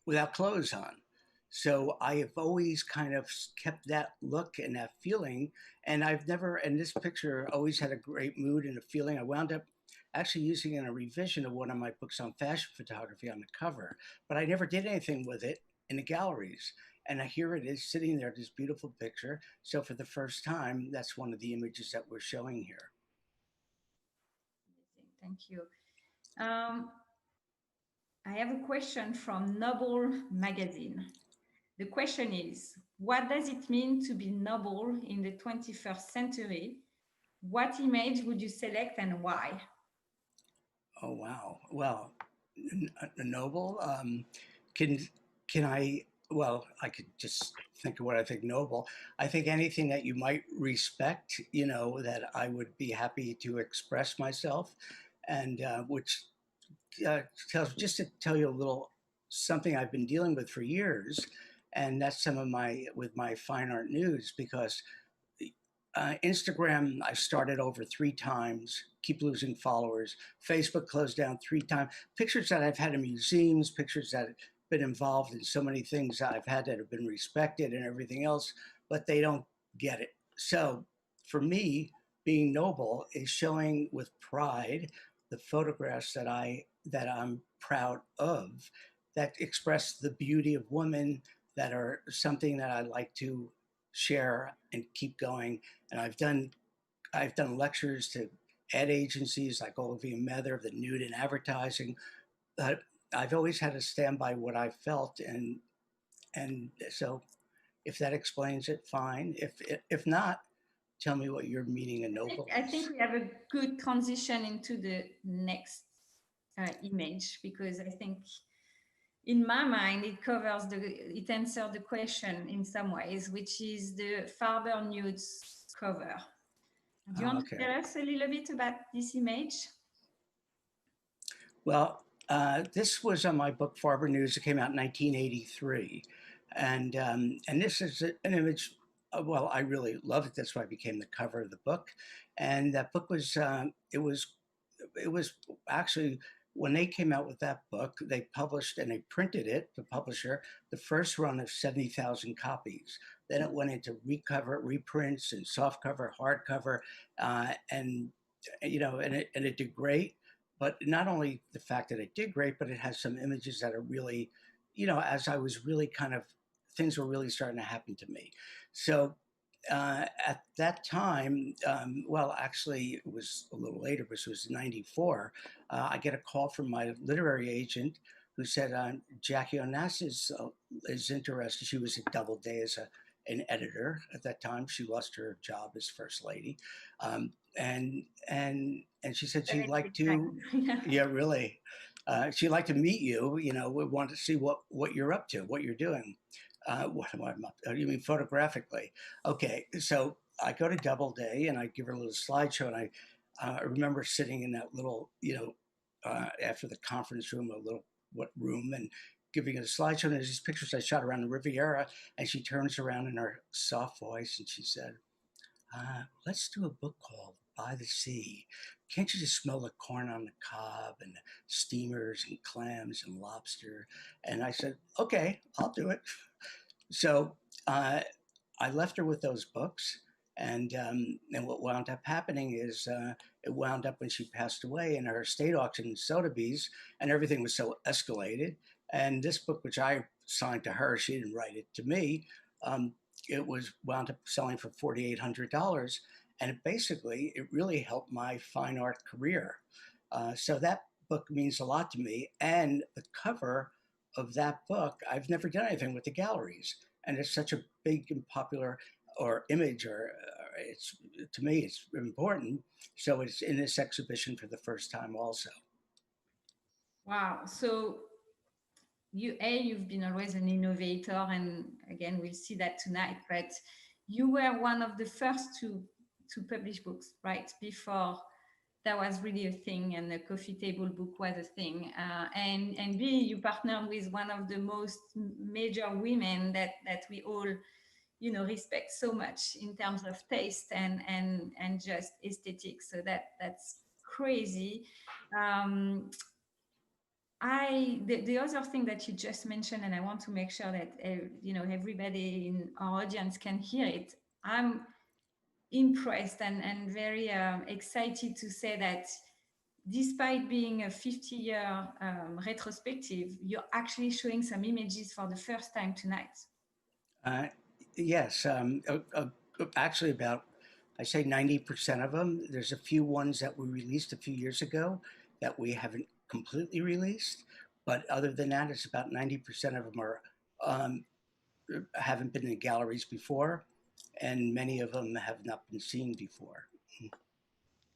without clothes on. So I have always kind of kept that look and that feeling. And this picture always had a great mood and a feeling. I wound up actually using it in a revision of one of my books on fashion photography on the cover, but I never did anything with it in the galleries. And here it is sitting there, this beautiful picture. So for the first time, that's one of the images that we're showing here. Thank you. I have a question from Noble Magazine. The question is, what does it mean to be noble in the 21st century? What image would you select and why? Oh, wow. Well, noble. Can I? Well, I could just think of what I think noble. I think anything that you might respect, that I would be happy to express myself, and which just to tell you a little something I've been dealing with for years, and that's with my fine art nudes, because Instagram, I started over 3 times, keep losing followers. Facebook closed down 3 times. Pictures that I've had in museums, pictures that have been involved in so many things I've had that have been respected and everything else, but they don't get it. So for me, being noble is showing with pride the photographs that I'm proud of, that express the beauty of women, that are something that I like to share and keep going. And I've done lectures to ad agencies like Olivia Mather, the nude in advertising. But I've always had to stand by what I felt, and so if that explains it, fine. If not, tell me what your meaning of noble I is. think we have a good transition into the next image, because I think in my mind it answers the question in some ways, which is the Farber nudes cover. Do you want to Okay. tell us a little bit about this image? Well, this was on my book Farber News. It came out in 1983, and this is an image. Well, I really loved it. That's why it became the cover of the book. And that book was it was actually, when they came out with that book, they published and they printed it, the publisher, the first run of 70,000 copies. Then it went into recover, reprints, and softcover, hardcover, and it did great. But not only the fact that it did great, but it has some images that are really, as I was really kind of, things were really starting to happen to me. So at that time, well, actually, it was a little later, because it was 94. I get a call from my literary agent who said, Jackie Onassis is interested. She was at Doubleday as an editor at that time. She lost her job as first lady. And she said she'd like to, yeah, really. She'd like to meet you. We want to see what you're up to, what you're doing. What am I up to? You mean photographically? Okay, so I go to Doubleday and I give her a little slideshow, and I remember sitting in that little, after the conference room, a little room, and giving her a slideshow. And there's these pictures I shot around the Riviera, and she turns around in her soft voice and she said, let's do a book called By the Sea. Can't you just smell the corn on the cob and the steamers and clams and lobster? And I said, okay, I'll do it. So I left her with those books. And what wound up happening is it wound up when she passed away in her estate auction in Sotheby's, and everything was so escalated. And this book, which I signed to her, she didn't write it to me. It was wound up selling for $4,800, and it really helped my fine art career. So that book means a lot to me, and the cover of that book, I've never done anything with the galleries, and it's such a big and popular or image, or it's, to me, it's important. So it's in this exhibition for the first time also. Wow. So you've been always an innovator, and again, we'll see that tonight, but you were one of the first to publish books, right? Before that was really a thing, and the coffee table book was a thing. And B, you partnered with one of the most major women that we all, respect so much in terms of taste and just aesthetics. So that's crazy. The other thing that you just mentioned, and I want to make sure that everybody in our audience can hear it. I'm impressed and very excited to say that despite being a 50-year retrospective, you're actually showing some images for the first time tonight. Yes, actually about, I say 90% of them. There's a few ones that we released a few years ago that we haven't completely released, but other than that, it's about 90% of them are haven't been in galleries before, and many of them have not been seen before.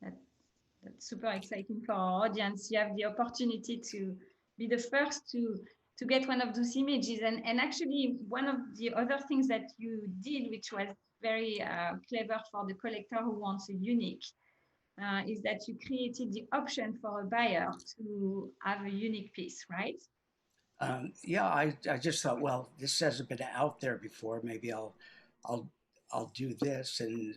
That's super exciting for our audience. You have the opportunity to be the first to get one of those images. And actually, one of the other things that you did, which was very clever for the collector who wants a unique, is that you created the option for a buyer to have a unique piece, right? Yeah, I just thought, well, this hasn't been out there before. Maybe I'll I'll do this, and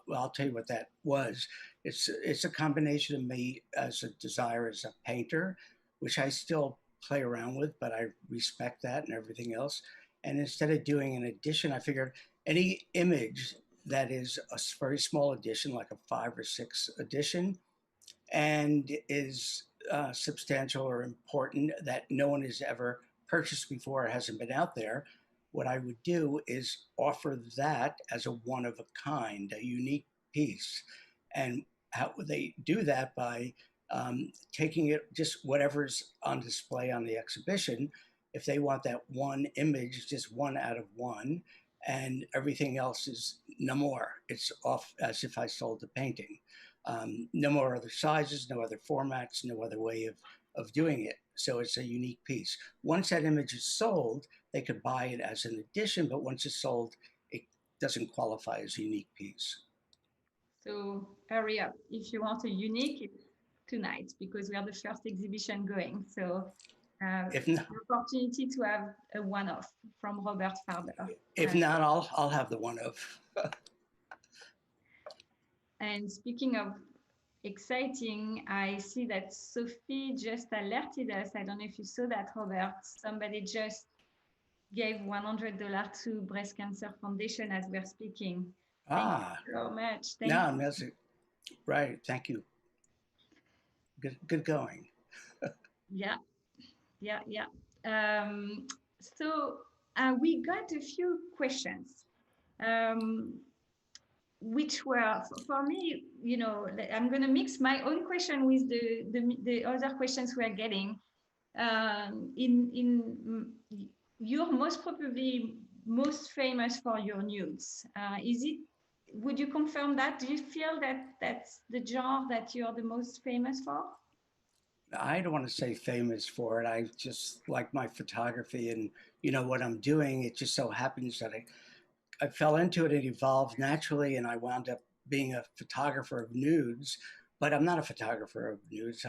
well, I'll tell you what that was. It's a combination of me as a desire as a painter, which I still play around with, but I respect that and everything else. And instead of doing an edition, I figured any image that is a very small edition, like a 5 or 6 edition, and is substantial or important that no one has ever purchased before, hasn't been out there, what I would do is offer that as a one of a kind, a unique piece. And how would they do that? By taking it, just whatever's on display on the exhibition. If they want that one image, just one out of one, and everything else is no more. It's off as if I sold the painting. No more other sizes, no other formats, no other way of doing it. So it's a unique piece. Once that image is sold, they could buy it as an addition, but once it's sold, it doesn't qualify as a unique piece. So hurry up. If you want a unique, it's tonight because we are the first exhibition going. So If not, the opportunity to have a one-off from Robert Farber. if not, I'll have the one of. And speaking of exciting, I see that Sophie just alerted us. I don't know if you saw that, Robert. Somebody just gave $100 to Breast Cancer Foundation as we're speaking. Thank you so much. Thank No, you. that's right. Thank you. Good going. Yeah. So we got a few questions, which were for me, you know, I'm going to mix my own question with the other questions we're getting. You're most probably most famous for your nudes. Is it? Would you confirm that? Do you feel that that's the genre that you're the most famous for? I don't want to say famous for it. I just like my photography and what I'm doing. It just so happens that I fell into it. It evolved naturally, and I wound up being a photographer of nudes. But I'm not a photographer of nudes.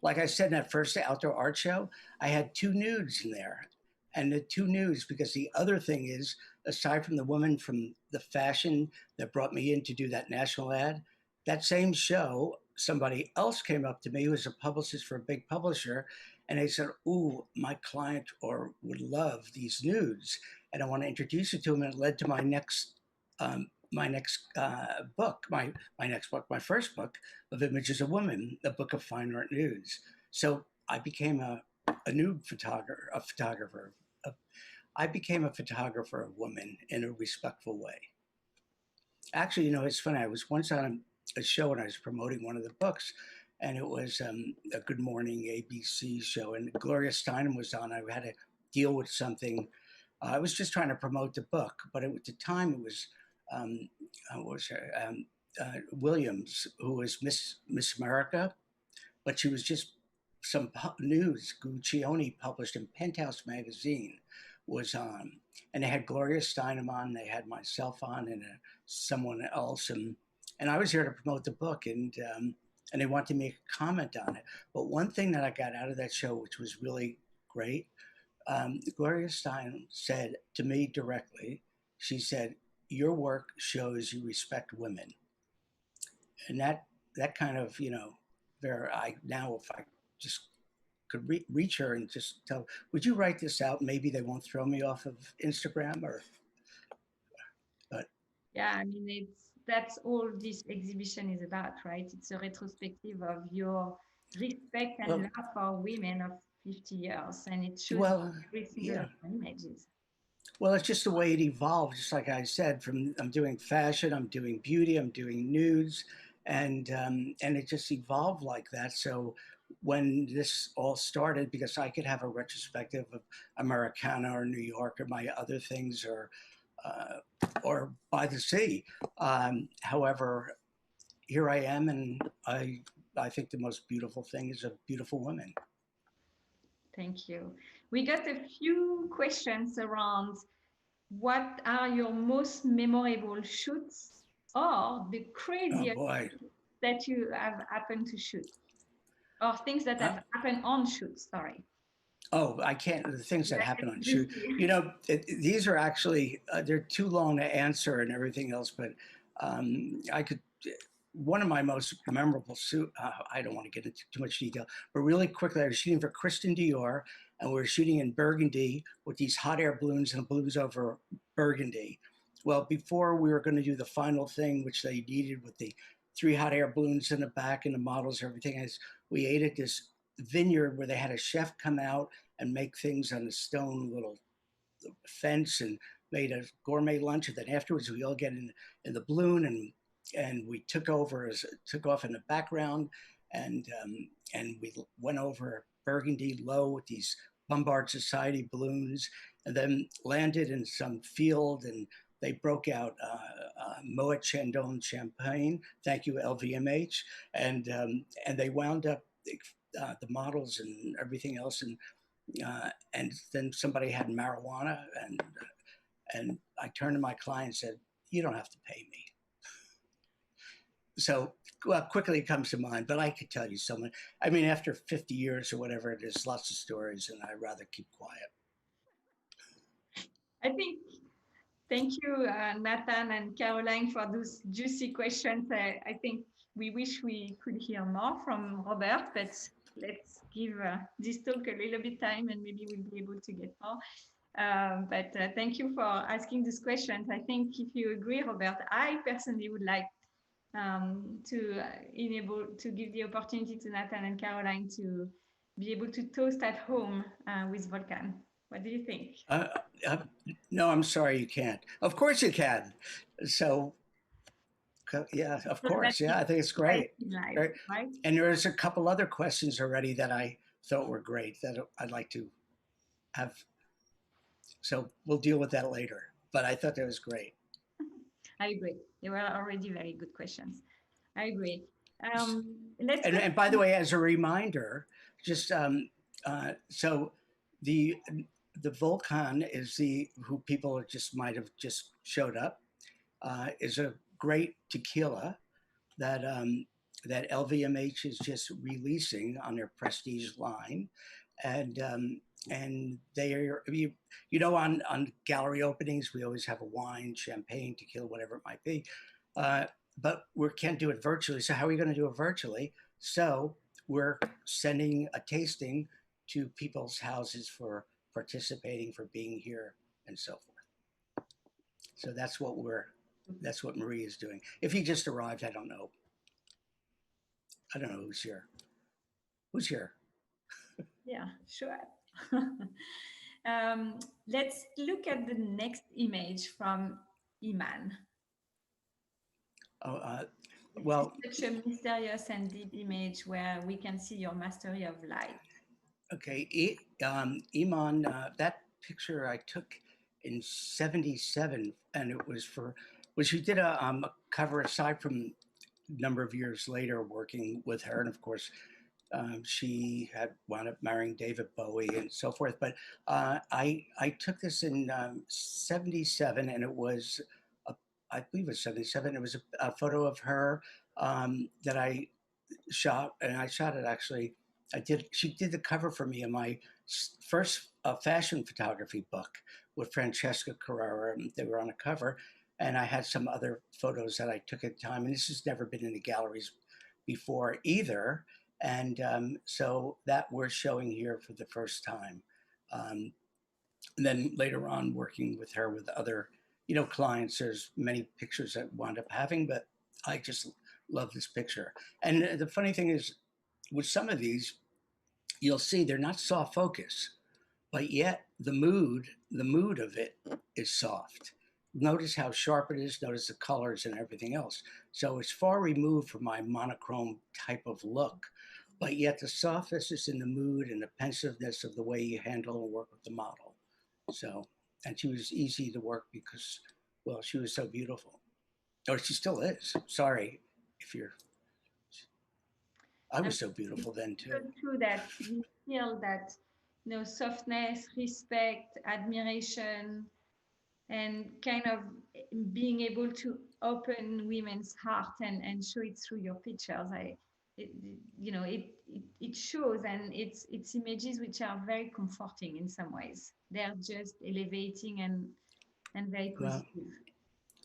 Like I said in that first outdoor art show, I had 2 nudes in there, and the 2 nudes because the other thing is, aside from the woman from the fashion that brought me in to do that national ad, that same show, somebody else came up to me who was a publicist for a big publisher, and they said, "Ooh, my client or would love these nudes, and I want to introduce you to him." And it led to my first book of images of women, a book of fine art nudes. So I became a nude photographer. I became a photographer of women in a respectful way. Actually, it's funny. I was once on a show and I was promoting one of the books, and it was a Good Morning ABC show, and Gloria Steinem was on. I had to deal with something. I was just trying to promote the book, but at the time it was what was her? Williams, who was Miss America, but she was just some news. Guccione published in Penthouse magazine was on, and they had Gloria Steinem on. They had myself on and someone else, and I was here to promote the book, and they wanted to make a comment on it. But one thing that I got out of that show, which was really great, Gloria Steinem said to me directly, she said, "Your work shows you respect women." And that kind of, now if I just could reach her and just tell, would you write this out? Maybe they won't throw me off of Instagram but. Yeah, I mean, that's all this exhibition is about, right? It's a retrospective of your respect and love for women of 50 years, and it shows every single images. Well, it's just the way it evolved. Just like I said, I'm doing fashion, I'm doing beauty, I'm doing nudes, and it just evolved like that. So when this all started, because I could have a retrospective of Americana or New York or my other things, or by the sea. However, here I am, and I think the most beautiful thing is a beautiful woman. Thank you. We got a few questions around what are your most memorable shoots or the craziest that you have happened to shoot, or things that have happened on shoots, sorry. Oh, I can't. The things that Yeah, happen on shoot. briefly. You know, these are actually they're too long to answer and everything else. But I could. One of my most memorable suit. I don't want to get into too much detail, but really quickly, I was shooting for Christian Dior, and we were shooting in Burgundy with these hot air balloons and balloons over Burgundy. Well, before we were going to do the final thing, which they needed with the three hot air balloons in the back and the models, everything, as we ate at this vineyard where they had a chef come out and make things on a stone little fence and made a gourmet lunch. And then afterwards, we all get in the balloon and we took off in the background and we went over Burgundy low with these Bombard Society balloons and then landed in some field and they broke out Moet Chandon champagne. Thank you, LVMH, and they wound up the models and everything else, and then somebody had marijuana, and I turned to my client and said, "You don't have to pay me." So well, quickly it comes to mind, but I could tell you so much. I mean, after 50 years or whatever, there's lots of stories, and I'd rather keep quiet. I think thank you, Nathan and Caroline, for those juicy questions. I think we wish we could hear more from Robert, but let's give this talk a little bit time and maybe we'll be able to get more. But thank you for asking these questions. I think if you agree, Robert, I personally would like to enable to give the opportunity to Nathan and Caroline to be able to toast at home with Volcan. What do you think? Uh, no, I'm sorry, you can't. Of course you can. So yeah, of course. Yeah, I think it's great. Live, right? And there's a couple other questions already that I thought were great that I'd like to have. So we'll deal with that later. But I thought that was great. I agree. They were already very good questions. I agree. Let's And by the way, as a reminder, just so the the Volcan is who people just might have just showed up is a great tequila that that LVMH is just releasing on their prestige line, and they are on gallery openings we always have a wine, champagne, tequila, whatever it might be, but we can't do it virtually. So how are we going to do it virtually? So we're sending a tasting to people's houses for participating, for being here, and so forth. So that's what Marie is doing. If he just arrived, I don't know. I don't know who's here. Who's here? Yeah, sure. Let's look at the next image from Iman. Oh, well, Such a mysterious and deep image where we can see your mastery of light. okay. Iman, that picture I took in '77, and it was she did a cover aside from a number of years later working with her, and of course, she had wound up marrying David Bowie and so forth. But I took this in '77, and it was, I believe it was '77. It was a photo of her that I shot, and I shot it actually. She did the cover for me in my first fashion photography book with Francesca Carrera. And they were on a cover, and I had some other photos that I took at the time. And this has never been in the galleries before either. And so that we're showing here for the first time. And then later on, working with her with other, clients. There's many pictures that wound up having, but I just love this picture. And the funny thing is, with some of these, you'll see they're not soft focus, but yet the mood of it is soft. Notice how sharp it is, notice the colors and everything else. So it's far removed from my monochrome type of look, but yet the softness is in the mood and the pensiveness of the way you handle and work with the model. So, and she was easy to work because, well, she was so beautiful. Or she still is. Sorry if you're, I was so beautiful then So too. true that we feel that softness, respect, admiration, and kind of being able to open women's heart and show it through your pictures. it, it shows, and it's images which are very comforting in some ways. They're just elevating and very Well, positive.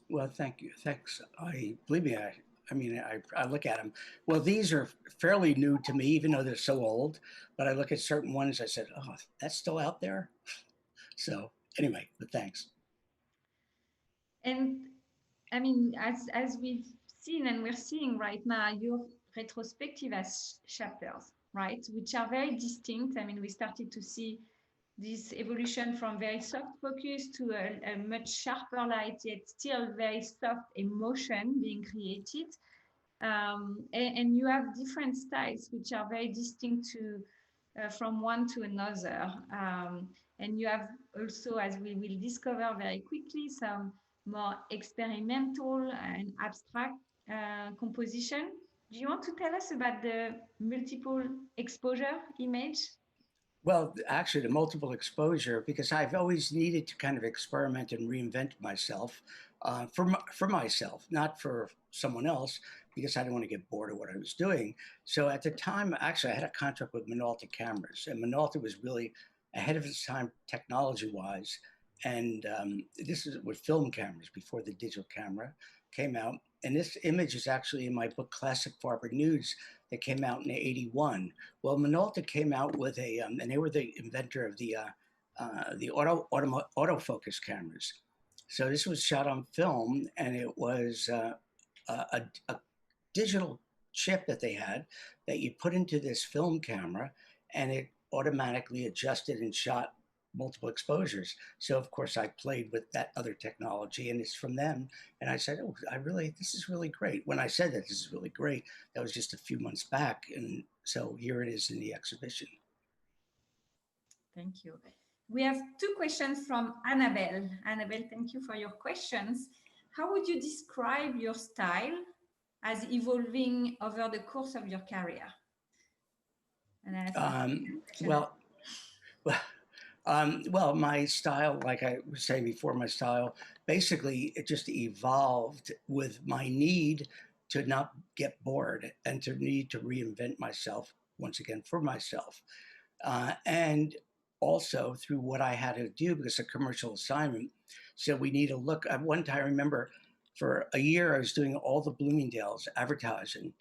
well, thank you. Thanks. I believe me. I mean, I look at them. Well, these are fairly new to me, even though they're so old. But I look at certain ones. I said, "Oh, that's still out there." So anyway, but thanks. And I mean, as we've seen and we're seeing right now, your retrospective as chapters, right, which are very distinct. I mean, we started to see this evolution from very soft focus to a much sharper light, yet still very soft emotion being created. And you have different styles which are very distinct to from one to another. And you have also, as we will discover very quickly, some more experimental and abstract composition. Do you want to tell us about the multiple exposure image? Well, actually, the multiple exposure, because I've always needed to kind of experiment and reinvent myself for myself, not for someone else, because I didn't want to get bored of what I was doing. So at the time, actually, I had a contract with Minolta Cameras, and Minolta was really ahead of its time technology-wise. And this is with film cameras before the digital camera came out. And this image is actually in my book, Classic Farber Nudes, that came out in '81. Well, Minolta came out with and they were the inventor of the autofocus cameras. So this was shot on film, and it was a digital chip that they had that you put into this film camera, and it automatically adjusted and shot multiple exposures. So of course I played with that other technology, and it's from them. And I said, "Oh, this is really great." When I said that this is really great, that was just a few months back, and so here it is in the exhibition. Thank you. We have two questions from Annabelle. Annabelle, thank you for your questions. How would you describe your style as evolving over the course of your career? And I Well, well, my style, like I was saying before, my style basically it just evolved with my need to not get bored and to need to reinvent myself once again for myself, and also through what I had to do because a commercial assignment. So we need to look. At one time, I remember for a year I was doing all the Bloomingdale's advertising,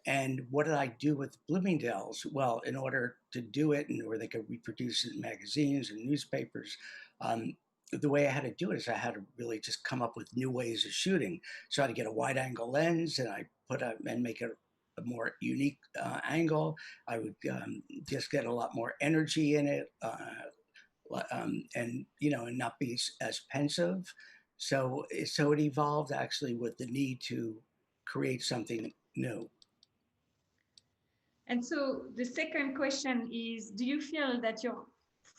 and what did I do with Bloomingdale's? Well, in order to do it and where they could reproduce it in magazines and newspapers, the way I had to do it is I had to really just come up with new ways of shooting. So I had to get a wide angle lens, and I and make it a more unique angle. I would just get a lot more energy in it, and and not be as pensive. So it evolved actually with the need to create something new. And so the second question is, do you feel that your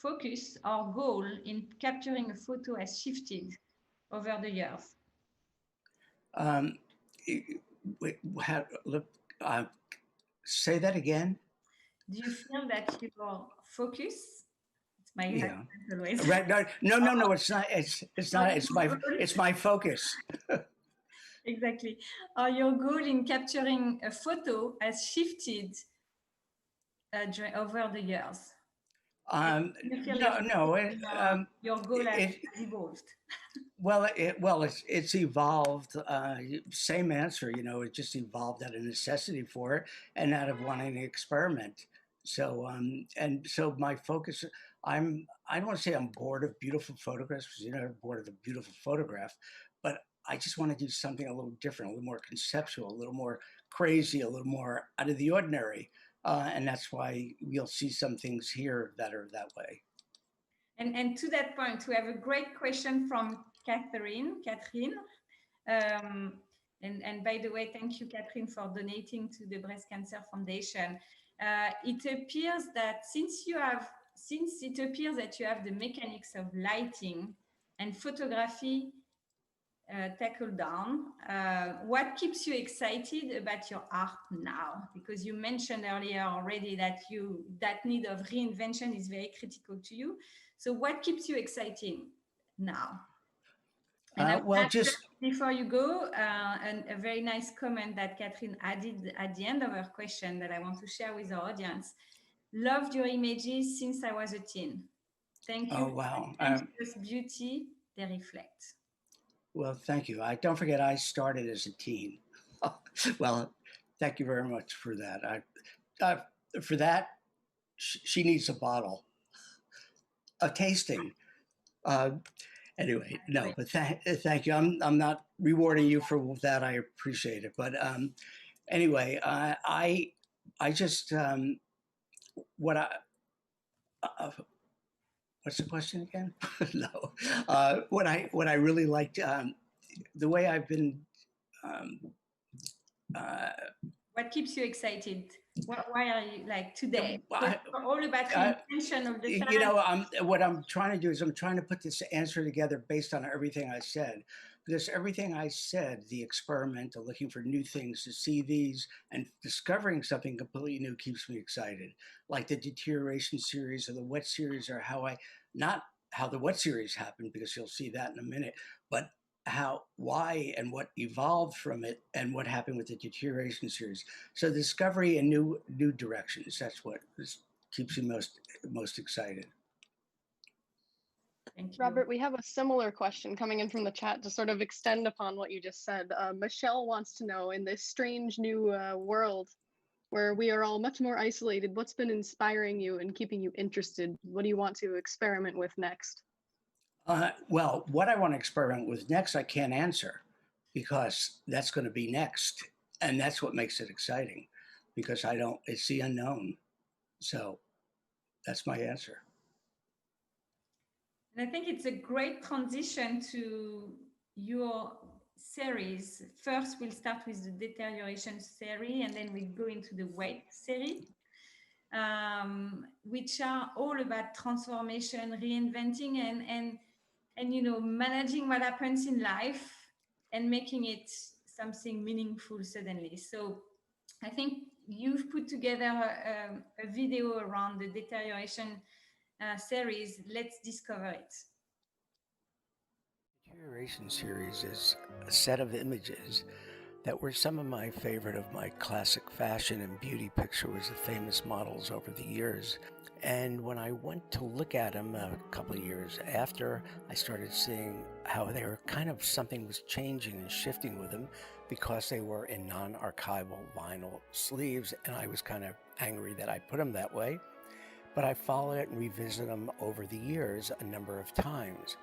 focus or goal in capturing a photo has shifted over the years? Um, look, say that again. Do you feel that your focus, it's my Yeah. accent always. Right. No. It's not. It's not. It's my focus. Exactly. Or your goal in capturing a photo has shifted over the years. You feel No. your goal has evolved. Well, it's evolved. Same answer. It just evolved out of necessity for it and out of wanting to experiment. So and so my focus. I don't want to say I'm bored of beautiful photographs because you're never bored of a beautiful photograph, but I just want to do something a little different, a little more conceptual, a little more crazy, a little more out of the ordinary, and that's why you'll see some things here that are that way. And to that point, we have a great question from Catherine. And by the way, thank you, Catherine, for donating to the Breast Cancer Foundation. It appears that since it appears that you have the mechanics of lighting and photography tackled down, what keeps you excited about your art now? Because you mentioned earlier already that that need of reinvention is very critical to you. So what keeps you exciting now? And I Well, add just before you go, a very nice comment that Catherine added at the end of her question that I want to share with our audience. Loved your images since I was a teen. Thank you oh for wow. the sensuous beauty they reflect. Well, thank you. I don't forget I started as a teen. Well, thank you very much for that. For that, she needs a bottle, a tasting. Uh, anyway, no, but thank you. I'm not rewarding you for that. I appreciate it. But anyway, I just what I what's the question again? No, what I really liked, the way I've been. Um, uh, What keeps you excited? Why are you like today? I, We're all about I, reinvention of the time. you know, what I'm trying to do is I'm trying to put this answer together based on everything I said, because everything I said, the experimental, looking for new things to see these and discovering something completely new keeps me excited. Like the deterioration series or the wet series, or not how the wet series happened, because you'll see that in a minute, but why and what evolved from it and what happened with the deterioration series. So discovery and new directions. That's what keeps you most excited. Thank you. Robert, we have a similar question coming in from the chat to sort of extend upon what you just said. Micheal wants to know, in this strange new world where we are all much more isolated, what's been inspiring you and keeping you interested? What do you want to experiment with next? Well, what I want to experiment with next, I can't answer, because that's going to be next. And that's what makes it exciting, because it's the unknown. So that's my answer. And I think it's a great transition to your series. First, we'll start with the deterioration series, and then we'll go into the weight series, which are all about transformation, reinventing, and managing what happens in life and making it something meaningful suddenly. So I think you've put together a video around the deterioration series. Let's discover it. Deterioration series is a set of images that were some of my favorite of my classic fashion and beauty pictures of famous models over the years. And when I went to look at them a couple of years after, I started seeing how they were something was changing and shifting with them, because they were in non-archival vinyl sleeves, and I was kind of angry that I put them that way. But I followed it and revisited them over the years a number of times.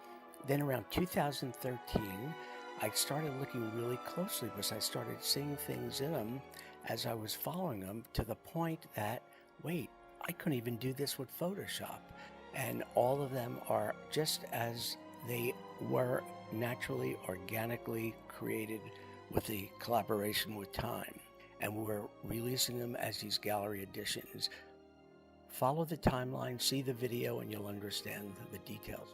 Then around 2013, I started looking really closely, because I started seeing things in them as I was following them, to the point that, wait, I couldn't even do this with Photoshop. And all of them are just as they were naturally, organically created with the collaboration with time. And we're releasing them as these gallery editions. Follow the timeline, see the video, and you'll understand the details.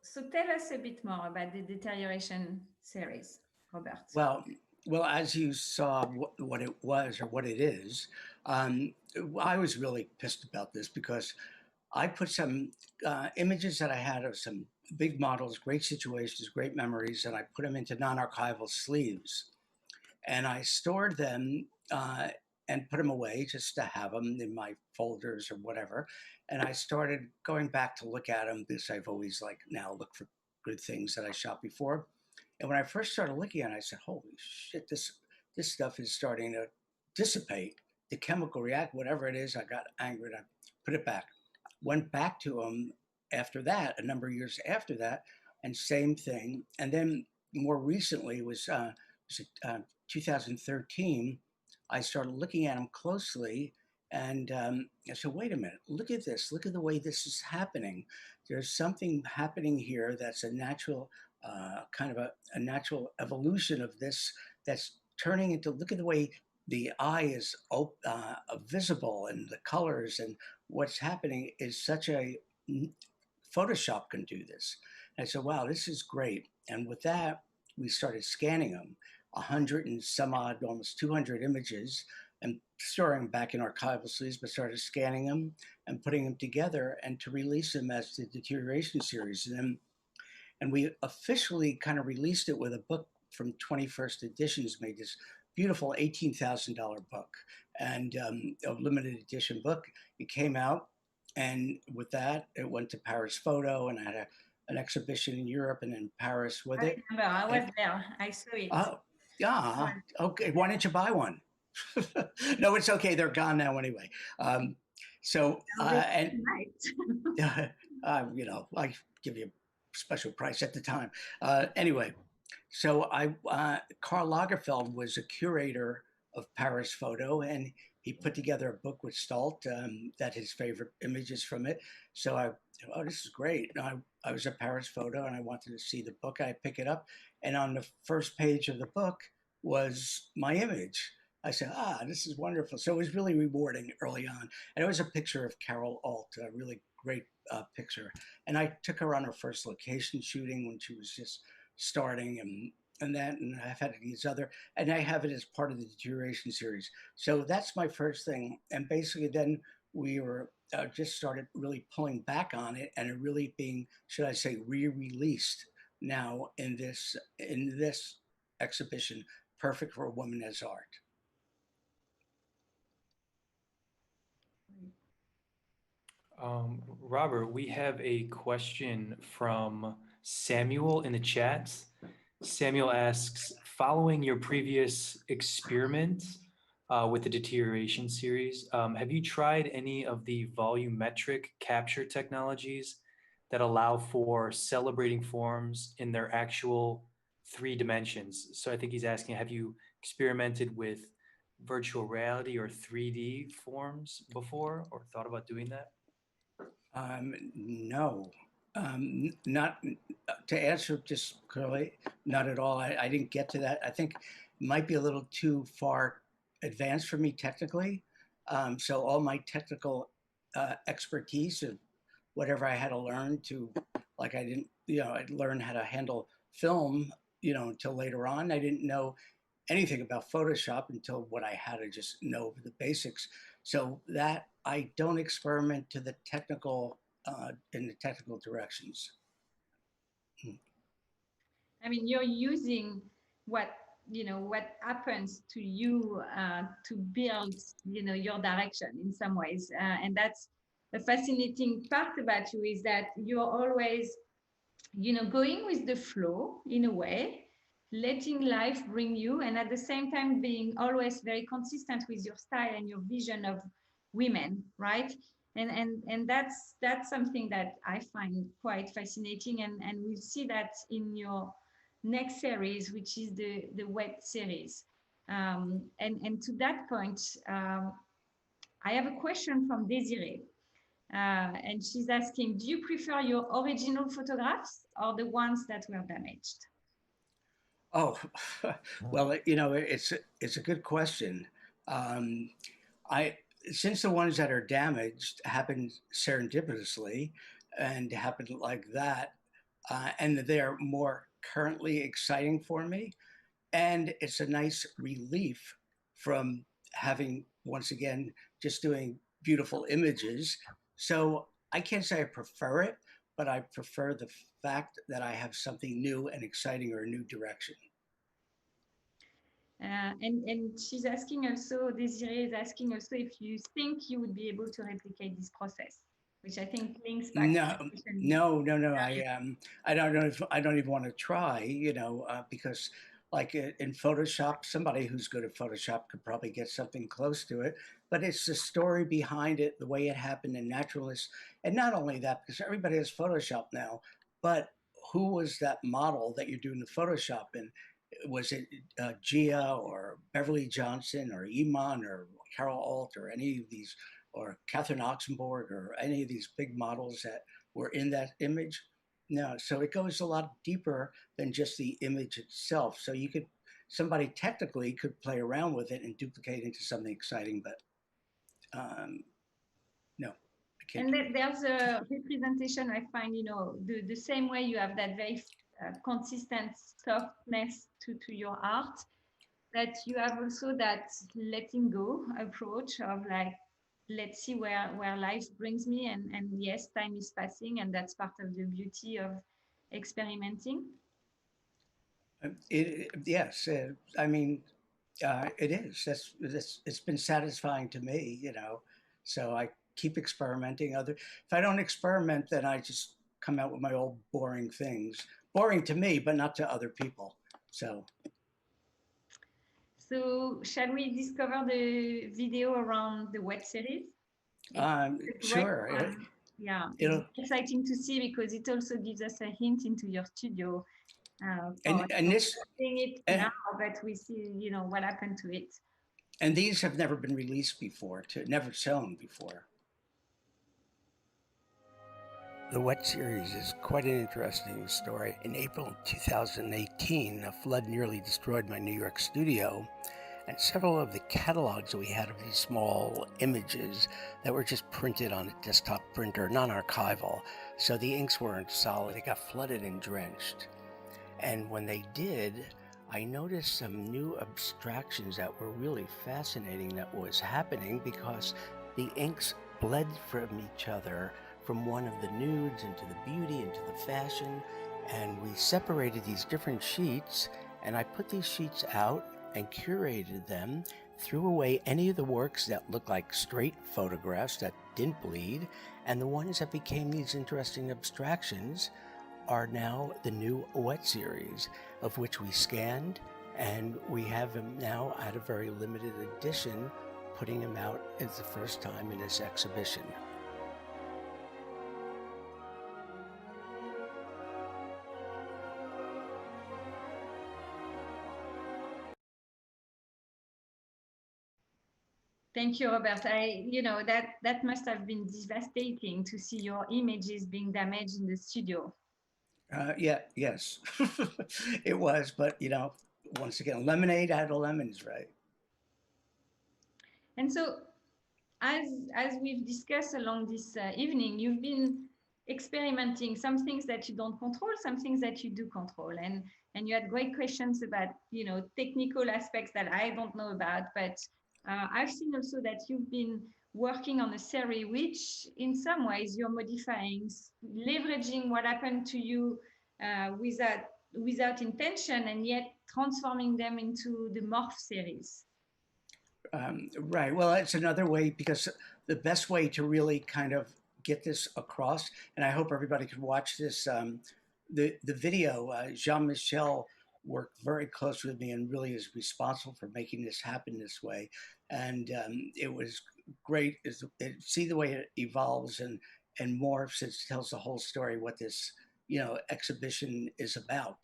So tell us a bit more about the deterioration series, Robert. Well, as you saw what it was, or what it is, I was really pissed about this, because I put some images that I had of some big models, great situations, great memories, and I put them into non-archival sleeves. And I stored them and put them away, just to have them in my folders or whatever. And I started going back to look at them, because I've always now looked for good things that I shot before. And when I first started looking at it, I said, holy shit, this stuff is starting to dissipate. The chemical react, whatever it is, I got angry. I put it back. Went back to them after that, a number of years after that, and same thing. And then more recently was 2013, I started looking at them closely, and I said, wait a minute, look at this. Look at the way this is happening. There's something happening here that's a natural, kind of a natural evolution of this, that's turning into, look at the way the eye is visible, and the colors, and what's happening is such a Photoshop can do this. And I said, wow, this is great. And with that, we started scanning them, 100 and some odd, almost 200 images, and storing them back in archival sleeves, but started scanning them and putting them together and to release them as the deterioration series. And we officially kind of released it with a book from 21st Editions, made this beautiful $18,000 book and a limited edition book. It came out, and with that, it went to Paris Photo, and I had an exhibition in Europe and in Paris with I it. remember, I was there. I saw it. Oh, yeah. Okay. Why didn't you buy one? No, it's okay. They're gone now anyway. So, and Right. you know, I give you a special price at the time. Anyway, so Karl Lagerfeld was a curator of Paris Photo, and he put together a book with Stalt that his favorite images from it. So oh, this is great. And I was at Paris Photo, and I wanted to see the book. I pick it up, and on the first page of the book was my image. I said, this is wonderful. So it was really rewarding early on. And it was a picture of Carol Alt, a really great picture. And I took her on her first location shooting when she was just starting, and I've had these other, and I have it as part of the deterioration series. So that's my first thing. And basically then we were just started really pulling back on it, and it really being, should I say, re-released now in this exhibition, Perfect for a Woman as Art. Robert, we have a question from Samuel in the chat. Samuel asks, following your previous experiment with the deterioration series, have you tried any of the volumetric capture technologies that allow for celebrating forms in their actual 3 dimensions? So I think he's asking, have you experimented with virtual reality or 3D forms before, or thought about doing that? No, not to answer just clearly, not at all. I didn't get to that. I think it might be a little too far advanced for me technically. So all my technical expertise of whatever I had to learn to, like I didn't, I'd learn how to handle film, until later on. I didn't know anything about Photoshop until what I had to just know the basics. So that I don't experiment to the technical in the technical directions. I mean, you're using what happens to you to build your direction in some ways, and that's the fascinating part about you, is that you're always going with the flow in a way, letting life bring you, and at the same time being always very consistent with your style and your vision of women, right? And that's something that I find quite fascinating, and we'll see that in your next series, which is the web series. And to that point, I have a question from Desiree. And she's asking, do you prefer your original photographs or the ones that were damaged? Oh, well, it's a good question. Since the ones that are damaged happened serendipitously and happened like that, and they're more currently exciting for me, and it's a nice relief from having, once again, just doing beautiful images. So I can't say I prefer it, but I prefer the fact that I have something new and exciting, or a new direction. And she's asking also, Desiree is asking also, if you think you would be able to replicate this process, which I think links back. No. I don't know if I don't even want to try, because like in Photoshop, somebody who's good at Photoshop could probably get something close to it, but it's the story behind it, the way it happened, and naturalness. And not only that, because everybody has Photoshop now, but who was that model that you're doing the Photoshop in? Was it Gia or Beverly Johnson or Iman or Carol Alt or any of these, or Catherine Oxenborg or any of these big models that were in that image? No, so it goes a lot deeper than just the image itself. So somebody technically could play around with it and duplicate into something exciting, but no, I And there's a representation, I find, the same way you have that very consistent softness to your art, that you have also that letting go approach of like, let's see where life brings me. And yes, time is passing, and that's part of the beauty of experimenting. Yes, I mean, it is. It's been satisfying to me, So I keep experimenting. If I don't experiment, then I just come out with my old boring things. Boring to me, but not to other people. So shall we discover the video around the wet series? sure. Yeah, it's exciting to see because it also gives us a hint into your studio. And this seeing it now, but we see, what happened to it. And these have never been released before, never shown before. The Wet series is quite an interesting story. In April 2018, a flood nearly destroyed my New York studio, and several of the catalogs we had of these small images that were just printed on a desktop printer, non-archival, so the inks weren't solid. They got flooded and drenched. And when they did, I noticed some new abstractions that were really fascinating that was happening because the inks bled from each other, from one of the nudes into the beauty, into the fashion, and we separated these different sheets, and I put these sheets out and curated them, threw away any of the works that looked like straight photographs that didn't bleed, and the ones that became these interesting abstractions are now the new Wet series, of which we scanned, and we have them now at a very limited edition, putting them out as the first time in this exhibition. Thank you, Robert. That must have been devastating to see your images being damaged in the studio. Yes, it was, but once again, lemonade out of lemons, right? And so, as we've discussed along this evening, you've been experimenting some things that you don't control, some things that you do control, and you had great questions about technical aspects that I don't know about, but I've seen also that you've been working on a series which in some ways you're modifying, leveraging what happened to you without intention, and yet transforming them into the Morph series. Right. Well, it's another way, because the best way to really kind of get this across, and I hope everybody could watch this, the video, Micheal worked very close with me and really is responsible for making this happen this way. And it was great. See the way it evolves and morphs. It tells the whole story, what this exhibition is about.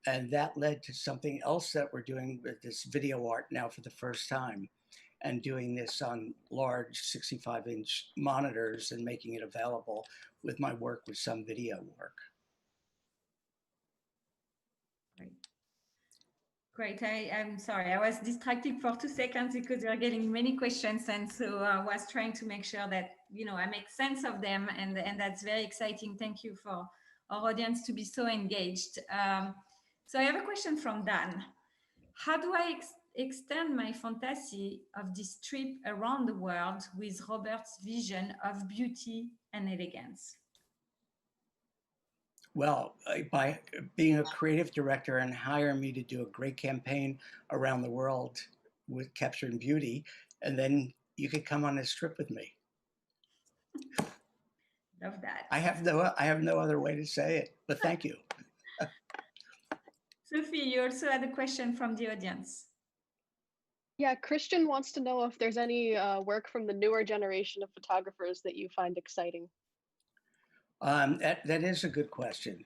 And that led to something else that we're doing with this video art now for the first time, and doing this on large 65-inch monitors and making it available with my work with some video work. Great. I'm sorry, I was distracted for 2 seconds because we are getting many questions, and so I was trying to make sure that I make sense of them, and that's very exciting. Thank you for our audience to be so engaged. So I have a question from Dan. How do I extend my fantasy of this trip around the world with Robert's vision of beauty and elegance? Well, by being a creative director and hiring me to do a great campaign around the world with capturing beauty, and then you could come on this trip with me. Love that. I have no other way to say it, but thank you. Sophie, you also had a question from the audience. Yeah, Christian wants to know if there's any work from the newer generation of photographers that you find exciting. That is a good question.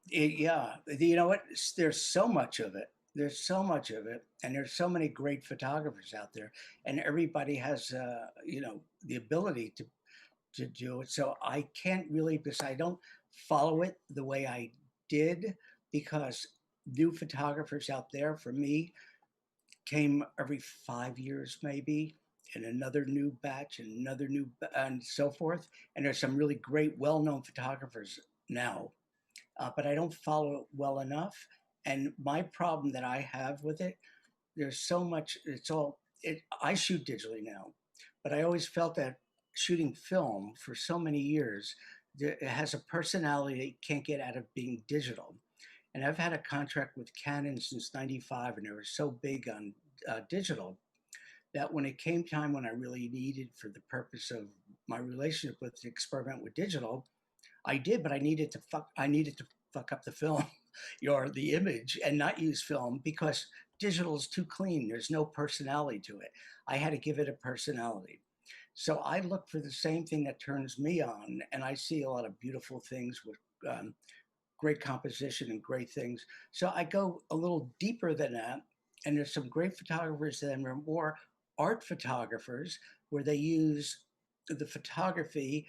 Yeah, you know what? There's so much of it. There's so much of it, and there's so many great photographers out there, and everybody has, the ability to do it. So I can't really, because I don't follow it the way I did, because new photographers out there for me came every 5 years maybe, and another new batch and another and so forth. And there's some really great, well-known photographers now, but I don't follow it well enough. And my problem that I have with it, there's so much. I shoot digitally now, but I always felt that shooting film for so many years, it has a personality that you can't get out of being digital. And I've had a contract with Canon since '95, and they were so big on digital that when it came time when I really needed, for the purpose of my relationship with the experiment with digital, I did, but I needed to fuck up the film or the image and not use film because digital is too clean. There's no personality to it. I had to give it a personality. So I look for the same thing that turns me on, and I see a lot of beautiful things with great composition and great things. So I go a little deeper than that. And there's some great photographers that are more art photographers where they use the photography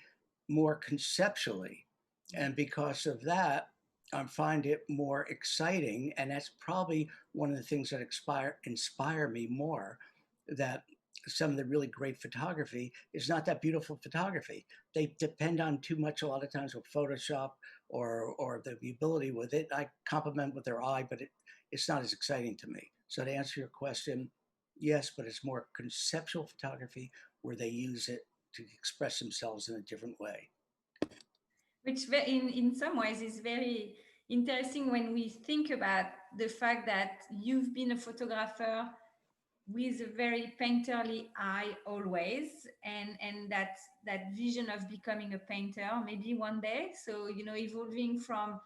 more conceptually. And because of that, I find it more exciting. And that's probably one of the things that inspire me more, that some of the really great photography is not that beautiful photography. They depend on too much a lot of times with Photoshop or the ability with it. I compliment with their eye, but it's not as exciting to me. So to answer your question, yes, but it's more conceptual photography where they use it to express themselves in a different way. Which in some ways is very interesting when we think about the fact that you've been a photographer with a very painterly eye always, and that vision of becoming a painter maybe one day. So, evolving from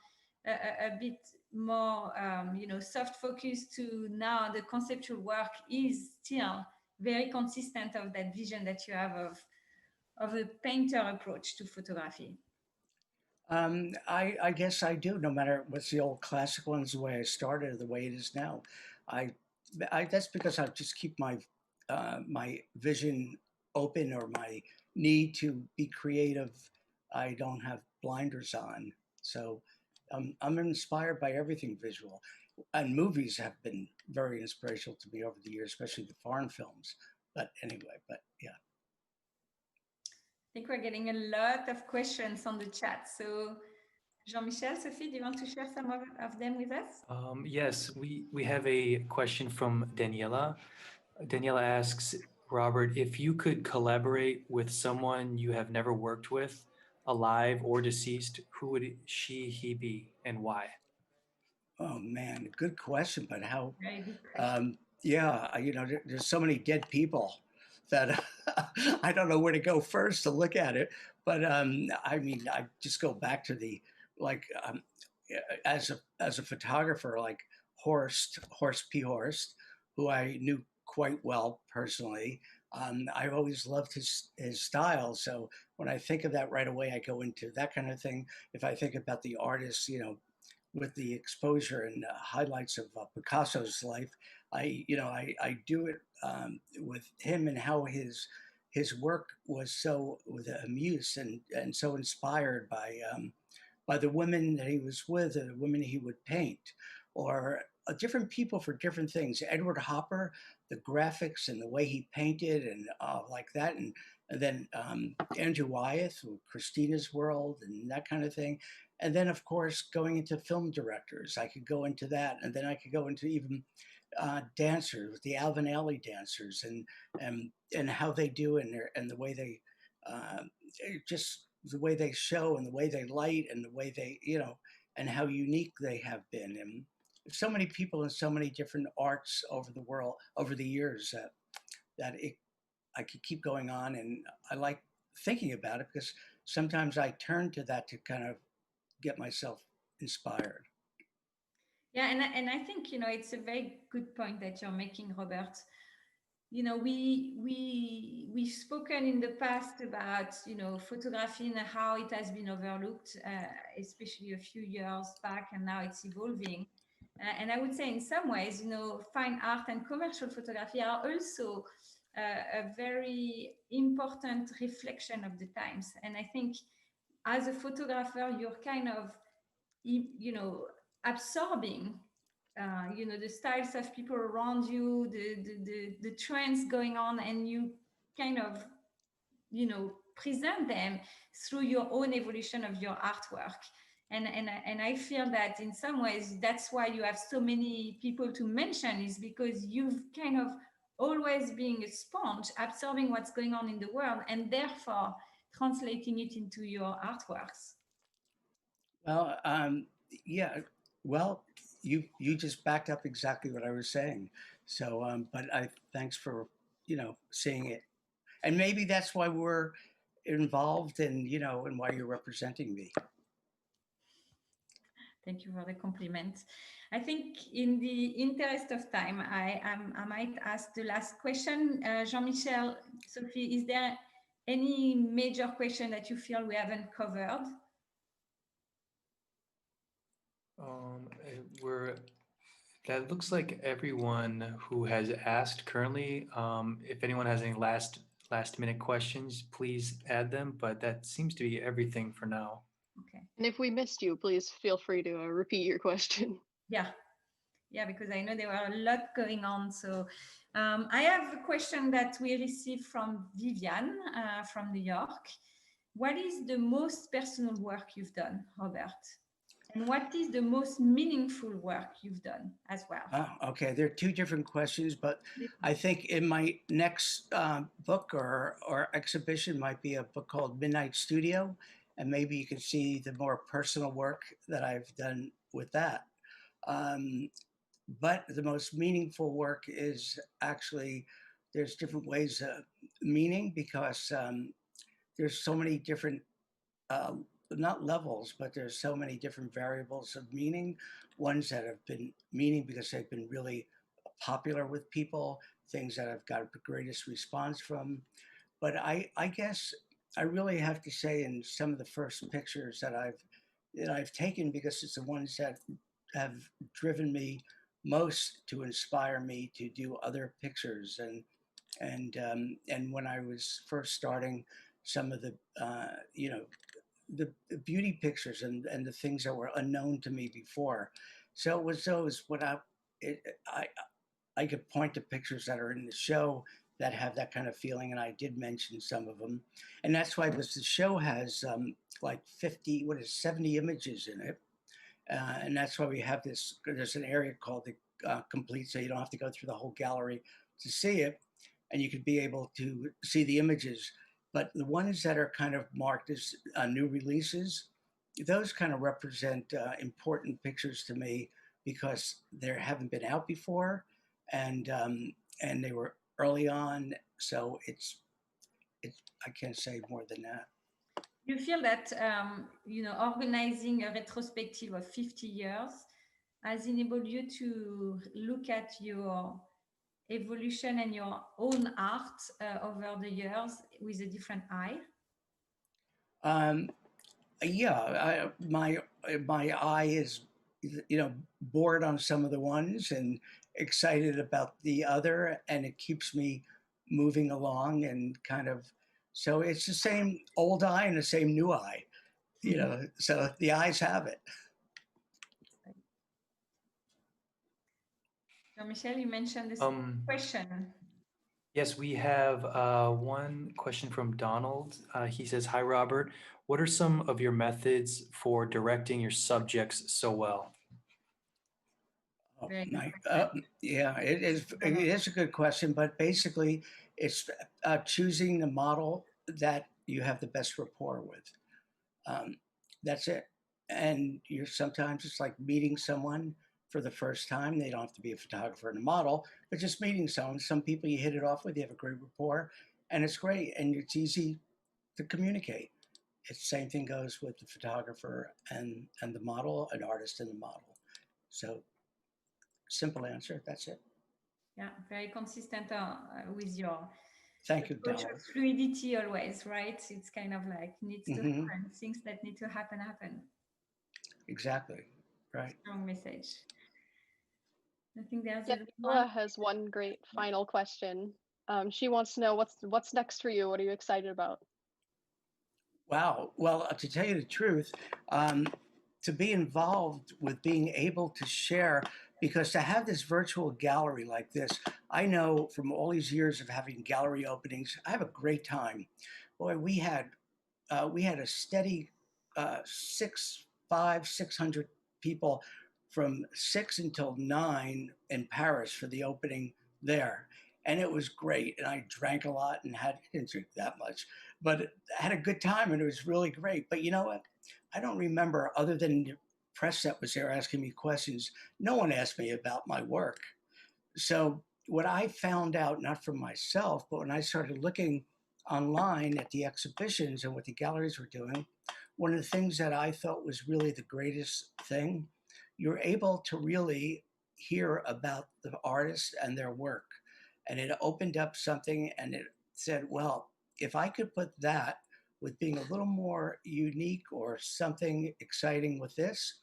a bit more, soft focus to now the conceptual work is still very consistent of that vision that you have of a painter approach to photography. I guess I do, no matter what's the old classic ones, the way I started or the way it is now. I, that's because I just keep my vision open, or my need to be creative. I don't have blinders on. So I'm inspired by everything visual. And movies have been very inspirational to me over the years, especially the foreign films. But anyway, but yeah. I think we're getting a lot of questions on the chat. So Jean-Michel, Sophie, do you want to share some of them with us? Yes, we have a question from Daniela. Daniela asks, Robert, if you could collaborate with someone you have never worked with, alive or deceased, who would he be and why? Oh man, good question. But how? Very good question. Yeah, there's so many dead people that I don't know where to go first to look at it. But I mean, I just go back to the like as a photographer, like Horst P. Horst, who I knew quite well personally. I've always loved his style. So when I think of that right away, I go into that kind of thing. If I think about the artists, with the exposure and highlights of Picasso's life, I do it with him, and how his work was so with a muse and so inspired by the women that he was with, and the women he would paint, or different people for different things. Edward Hopper, the graphics and the way he painted, and like that, and then Andrew Wyeth with Christina's World and that kind of thing. And then, of course, going into film directors, I could go into that, and then I could go into even dancers, the Alvin Ailey dancers, and how they do, and the way they just the way they show, and the way they light, and the way they and how unique they have been, and so many people in so many different arts over the world over the years I could keep going on, and I like thinking about it because sometimes I turn to that to kind of get myself inspired. Yeah, and I think it's a very good point that you're making, Robert. We've spoken in the past about photography and how it has been overlooked, especially a few years back, and now it's evolving. And I would say, in some ways, fine art and commercial photography are also a very important reflection of the times. And I think, as a photographer, you're kind of absorbing the styles of people around you, the trends going on, and you kind of, present them through your own evolution of your artwork. And I feel that in some ways, that's why you have so many people to mention, is because you've kind of always being a sponge, absorbing what's going on in the world, and therefore translating it into your artworks. Well, yeah. Well, you just backed up exactly what I was saying. So, but thanks for seeing it, and maybe that's why we're involved, and why you're representing me. Thank you for the compliment. I think in the interest of time, I might ask the last question. Jean-Michel, Sophie, is there any major question that you feel we haven't covered? That looks like everyone who has asked currently. If anyone has any last minute questions, please add them. But that seems to be everything for now. Okay. And if we missed you, please feel free to repeat your question. Yeah, because I know there were a lot going on. So I have a question that we received from Vivian from New York. What is the most personal work you've done, Robert? And what is the most meaningful work you've done as well? Okay, there are two different questions, but I think in my next book or exhibition might be a book called Midnight Studio, and maybe you can see the more personal work that I've done with that. But the most meaningful work is actually, there's different ways of meaning, because there's so many different not levels, but there's so many different variables of meaning. Ones that have been meaning because they've been really popular with people, things that I've got the greatest response from. But I guess I really have to say, in some of the first pictures that I've taken, because it's the ones that have driven me most to inspire me to do other pictures. And when I was first starting some of the the beauty pictures and the things that were unknown to me before. So it was those, I could point to pictures that are in the show that have that kind of feeling, and I did mention some of them. And that's why, because the show has like 70 images in it. And that's why we have this, there's an area called the complete, so you don't have to go through the whole gallery to see it. And you could be able to see the images. But the ones that are kind of marked as new releases, those kind of represent important pictures to me, because they haven't been out before, and they were early on. So it's I can't say more than that. You feel that organizing a retrospective of 50 years has enabled you to look at your evolution and your own art over the years with a different eye? Yeah, my eye is, bored on some of the ones and excited about the other, and it keeps me moving along, and kind of, so it's the same old eye and the same new eye, so the eyes have it. Micheal, you mentioned this question. Yes, we have one question from Donald. He says, "Hi, Robert. What are some of your methods for directing your subjects so well?" Yeah, it is a good question, but basically it's choosing the model that you have the best rapport with. That's it. And sometimes it's like meeting someone for the first time. They don't have to be a photographer and a model, but just meeting someone. Some people you hit it off with, you have a great rapport, and it's great, and it's easy to communicate. It's the same thing goes with the photographer and the model, an artist and the model. So simple answer, that's it. Yeah, very consistent with your Thank you, approach of fluidity always, right? It's kind of like needs to happen. Things that need to happen. Exactly. Right. Strong message. I think there's Ella has one great final question. She wants to know what's next for you. What are you excited about? Wow. Well, to tell you the truth, to be involved with being able to share because to have this virtual gallery like this, I know from all these years of having gallery openings, I have a great time. Boy, we had a steady 600 people from 6 until 9 in Paris for the opening there. And it was great. And I drank a lot and didn't drink that much, but I had a good time and it was really great. But you know what? I don't remember, other than the press that was there asking me questions, no one asked me about my work. So what I found out, not from myself, but when I started looking online at the exhibitions and what the galleries were doing, one of the things that I felt was really the greatest thing, you're able to really hear about the artists and their work. And it opened up something and it said, well, if I could put that with being a little more unique or something exciting with this,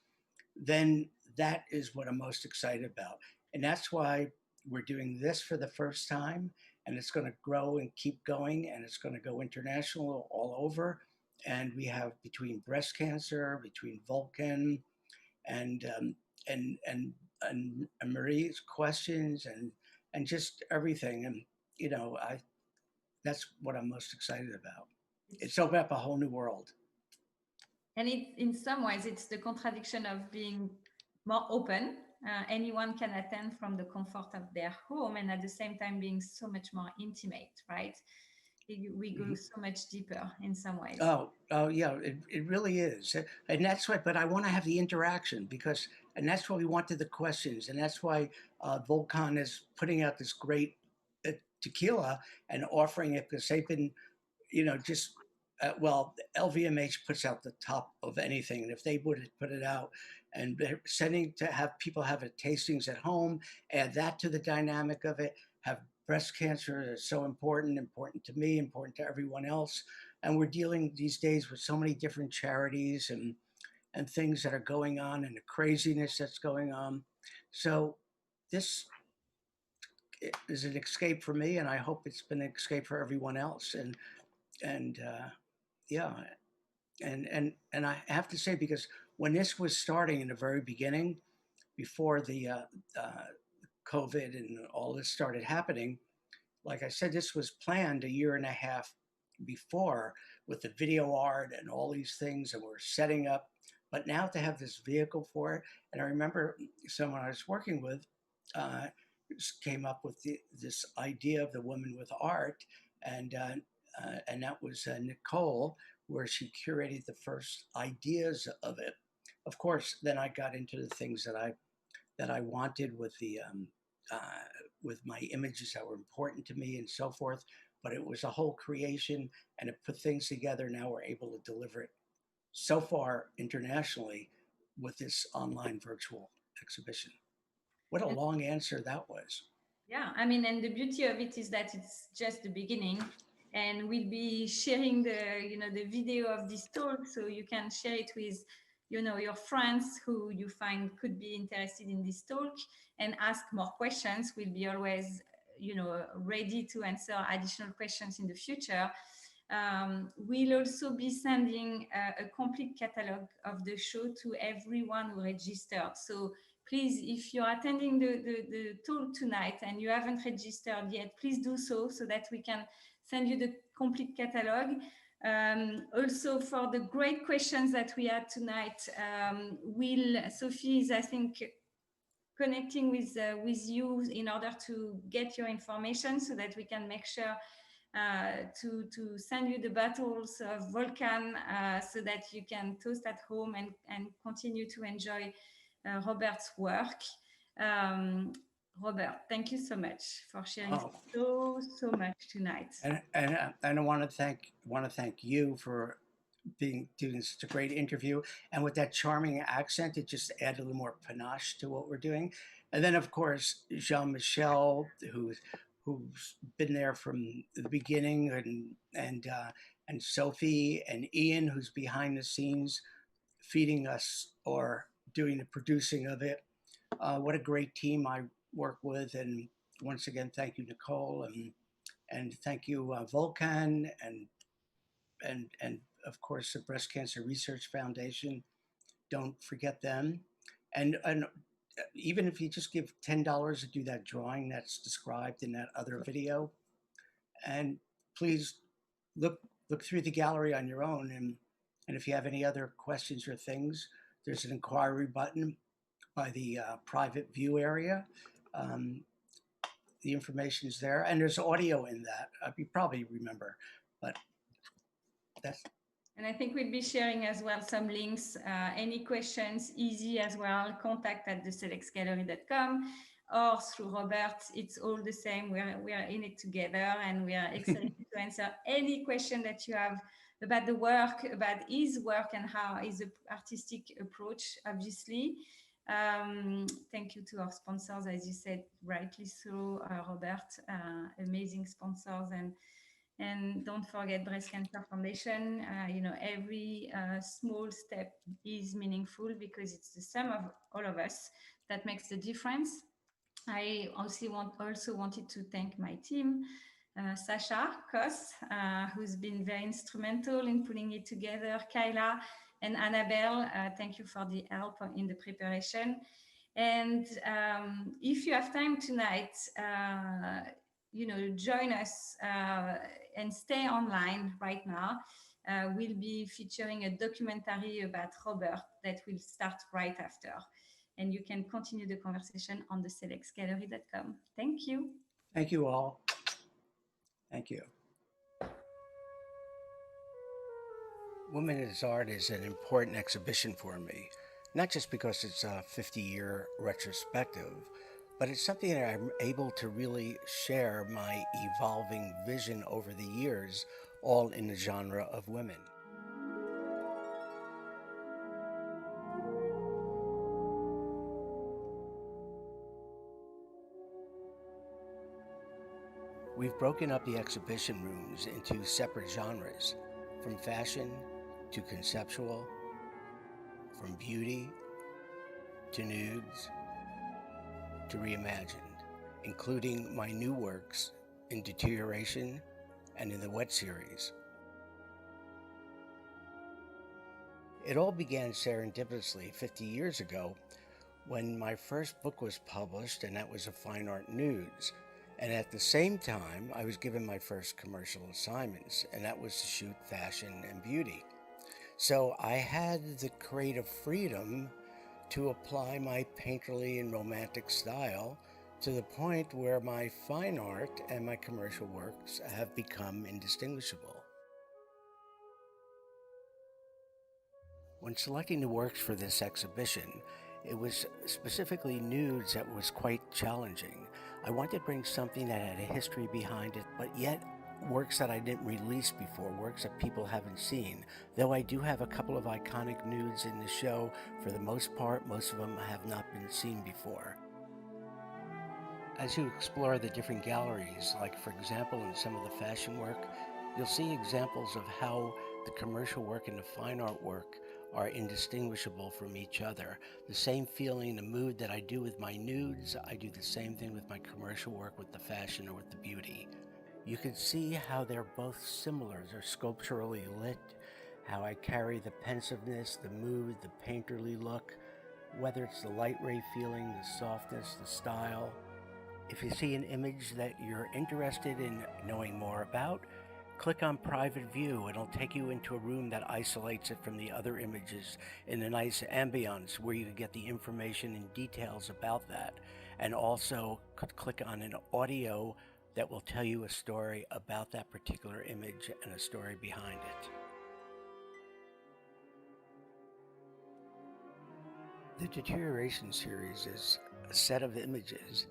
then that is what I'm most excited about. And that's why we're doing this for the first time, and it's going to grow and keep going, and it's going to go international all over. And we have between breast cancer, between Vulcan, and and Marie's questions, and just everything. And you know, I that's what I'm most excited about. It's opened up a whole new world. And in some ways, it's the contradiction of being more open. Anyone can attend from the comfort of their home, and at the same time being so much more intimate, right? We go so much deeper in some ways. Oh yeah, it really is. And that's why, but I want to have the interaction because, and that's why we wanted the questions. And that's why Volcan is putting out this great tequila and offering it because they've been, just, well, LVMH puts out the top of anything. And if they would put it out and they're sending to have people have it tastings at home, add that to the dynamic of it, have breast cancer is so important to me, important to everyone else. And we're dealing these days with so many different charities and things that are going on and the craziness that's going on. So this is an escape for me, and I hope it's been an escape for everyone else. And yeah, and I have to say, because when this was starting in the very beginning, before the COVID and all this started happening, like I said, this was planned a year and a half before with the video art and all these things, and we're setting up. But now to have this vehicle for it, and I remember someone I was working with came up with this idea of the woman with art, and that was Nicole, where she curated the first ideas of it. Of course, then I got into the things that I wanted with the with my images that were important to me and so forth. But it was a whole creation, and it put things together. Now we're able to deliver it so far internationally with this online virtual exhibition. What a long answer that was. Yeah, I mean, and the beauty of it is that it's just the beginning, and we'll be sharing the video of this talk, so you can share it with your friends who you find could be interested in this talk, and ask more questions. We'll be always ready to answer additional questions in the future. We'll also be sending a complete catalog of the show to everyone who registered. So please, if you're attending the talk tonight and you haven't registered yet, please do so that we can send you the complete catalog. Also, for the great questions that we had tonight, Sophie is, I think, connecting with you in order to get your information so that we can make sure to send you the bottles of Volcan so that you can toast at home and continue to enjoy Robert's work. Robert, thank you so much for sharing so much tonight. And I want to thank you for doing such a great interview, and with that charming accent, it just added a little more panache to what we're doing. And then, of course, Micheal, who's been there from the beginning, and Sophie and Ian, who's behind the scenes, feeding us or doing the producing of it. What a great team I work with, and once again, thank you, Nicole, and thank you, Volcan, and of course the Breast Cancer Research Foundation. Don't forget them, and even if you just give $10 to do that drawing that's described in that other video, and please look through the gallery on your own, and if you have any other questions or things, there's an inquiry button by the private view area. The information is there, and there's audio in that. You probably remember, but that's. And I think we'll be sharing as well some links. Any questions, easy as well, contact@theselectgallery.com or through Robert. It's all the same. We are in it together, and we are excited to answer any question that you have about the work, about his work, and how his artistic approach, obviously. Thank you to our sponsors, as you said, rightly so, Robert, amazing sponsors, and don't forget Breast Cancer Foundation. Every small step is meaningful because it's the sum of all of us that makes the difference. I also wanted to thank my team, Sasha Kos, who's been very instrumental in putting it together, Kyla and Annabelle. Thank you for the help in the preparation. And if you have time tonight, join us and stay online right now. We'll be featuring a documentary about Robert that will start right after. And you can continue the conversation on theselectgallery.com. Thank you. Thank you all. Thank you. Women as Art is an important exhibition for me, not just because it's a 50-year retrospective, but it's something that I'm able to really share my evolving vision over the years, all in the genre of women. We've broken up the exhibition rooms into separate genres, from fashion to conceptual, from beauty to nudes to reimagined, including my new works in Deterioration and in the Wet series. It all began serendipitously 50 years ago when my first book was published, and that was a Fine Art Nudes. And at the same time, I was given my first commercial assignments, and that was to shoot fashion and beauty. So I had the creative freedom to apply my painterly and romantic style to the point where my fine art and my commercial works have become indistinguishable. When selecting the works for this exhibition, it was specifically nudes that was quite challenging. I wanted to bring something that had a history behind it, but yet works that I didn't release before, works that people haven't seen. Though I do have a couple of iconic nudes in the show, for the most part, most of them have not been seen before. As you explore the different galleries, like for example in some of the fashion work, you'll see examples of how the commercial work and the fine art work are indistinguishable from each other. The same feeling, the mood that I do with my nudes, I do the same thing with my commercial work, with the fashion or with the beauty. You can see how they're both similar. They're sculpturally lit, how I carry the pensiveness, the mood, the painterly look, whether it's the light ray feeling, the softness, the style. If you see an image that you're interested in knowing more about, click on Private View. It'll take you into a room that isolates it from the other images in a nice ambience where you can get the information and details about that. And also click on an audio that will tell you a story about that particular image and a story behind it. The Deterioration series is a set of images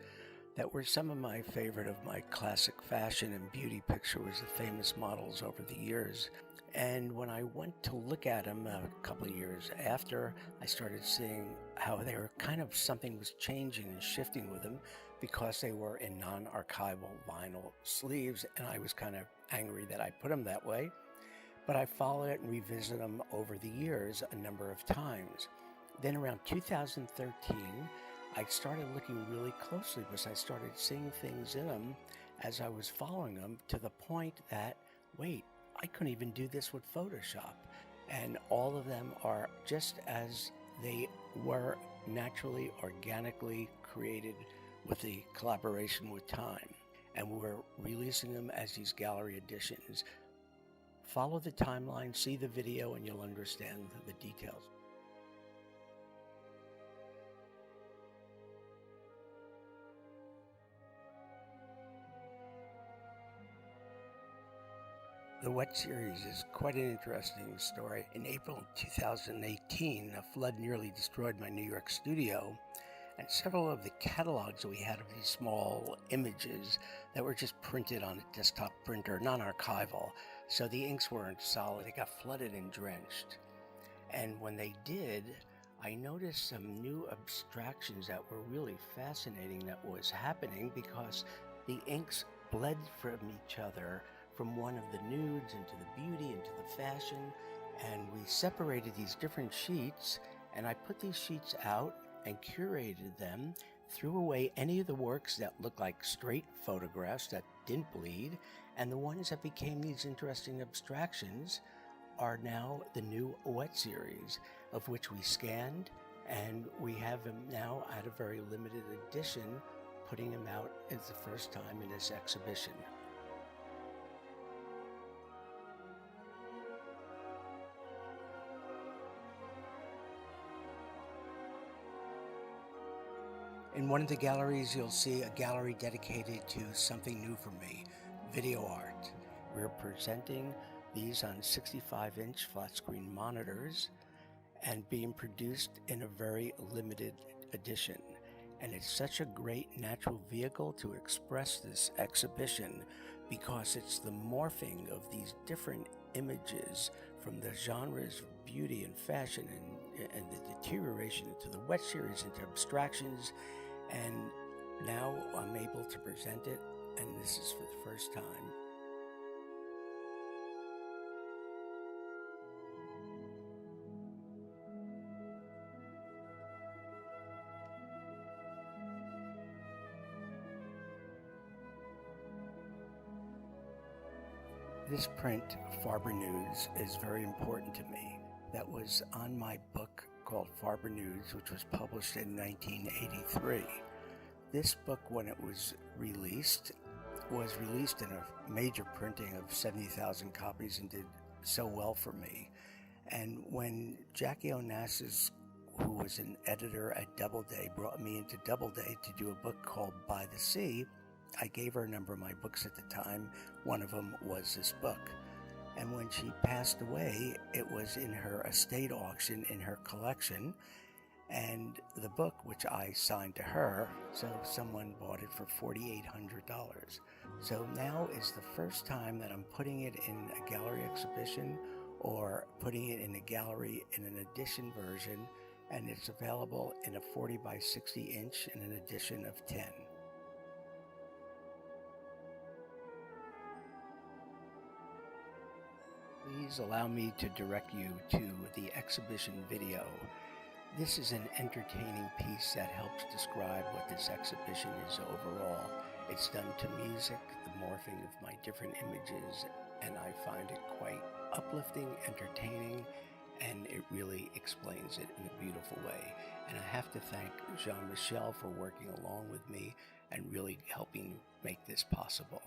that were some of my favorite of my classic fashion and beauty pictures of famous models over the years. And when I went to look at them a couple of years after, I started seeing how they were kind of, something was changing and shifting with them because they were in non-archival vinyl sleeves, and I was kind of angry that I put them that way. But I followed it and revisited them over the years a number of times. Then around 2013, I started looking really closely because I started seeing things in them as I was following them, to the point that, wait, I couldn't even do this with Photoshop. And all of them are just as they were naturally, organically created with the collaboration with time. And we're releasing them as these gallery editions. Follow the timeline, see the video, and you'll understand the details. The Wet series is quite an interesting story. In April 2018, a flood nearly destroyed my New York studio, and several of the catalogs that we had of these small images that were just printed on a desktop printer, non-archival, so the inks weren't solid. They got flooded and drenched. And when they did, I noticed some new abstractions that were really fascinating that was happening because the inks bled from each other, from one of the nudes into the beauty, into the fashion, and we separated these different sheets, and I put these sheets out and curated them, threw away any of the works that looked like straight photographs that didn't bleed, and the ones that became these interesting abstractions are now the new Wet series, of which we scanned, and we have them now at a very limited edition, putting them out as the first time in this exhibition. In one of the galleries, you'll see a gallery dedicated to something new for me, video art. We're presenting these on 65-inch flat-screen monitors and being produced in a very limited edition. And it's such a great natural vehicle to express this exhibition because it's the morphing of these different images from the genres of beauty and fashion and the deterioration into the Wet series, into abstractions. And now I'm able to present it, and this is for the first time. This print, Farber Nudes, is very important to me. That was on my book called Farber Nudes, which was published in 1983. This book, when it was released in a major printing of 70,000 copies and did so well for me. And when Jackie Onassis, who was an editor at Doubleday, brought me into Doubleday to do a book called By the Sea, I gave her a number of my books at the time. One of them was this book. And when she passed away, it was in her estate auction in her collection. And the book, which I signed to her, so someone bought it for $4,800. So now is the first time that I'm putting it in a gallery exhibition or putting it in a gallery in an edition version, and it's available in a 40 by 60 inch in an edition of 10. Please allow me to direct you to the exhibition video. This is an entertaining piece that helps describe what this exhibition is overall. It's done to music, the morphing of my different images, and I find it quite uplifting, entertaining, and it really explains it in a beautiful way. And I have to thank Micheal for working along with me and really helping make this possible.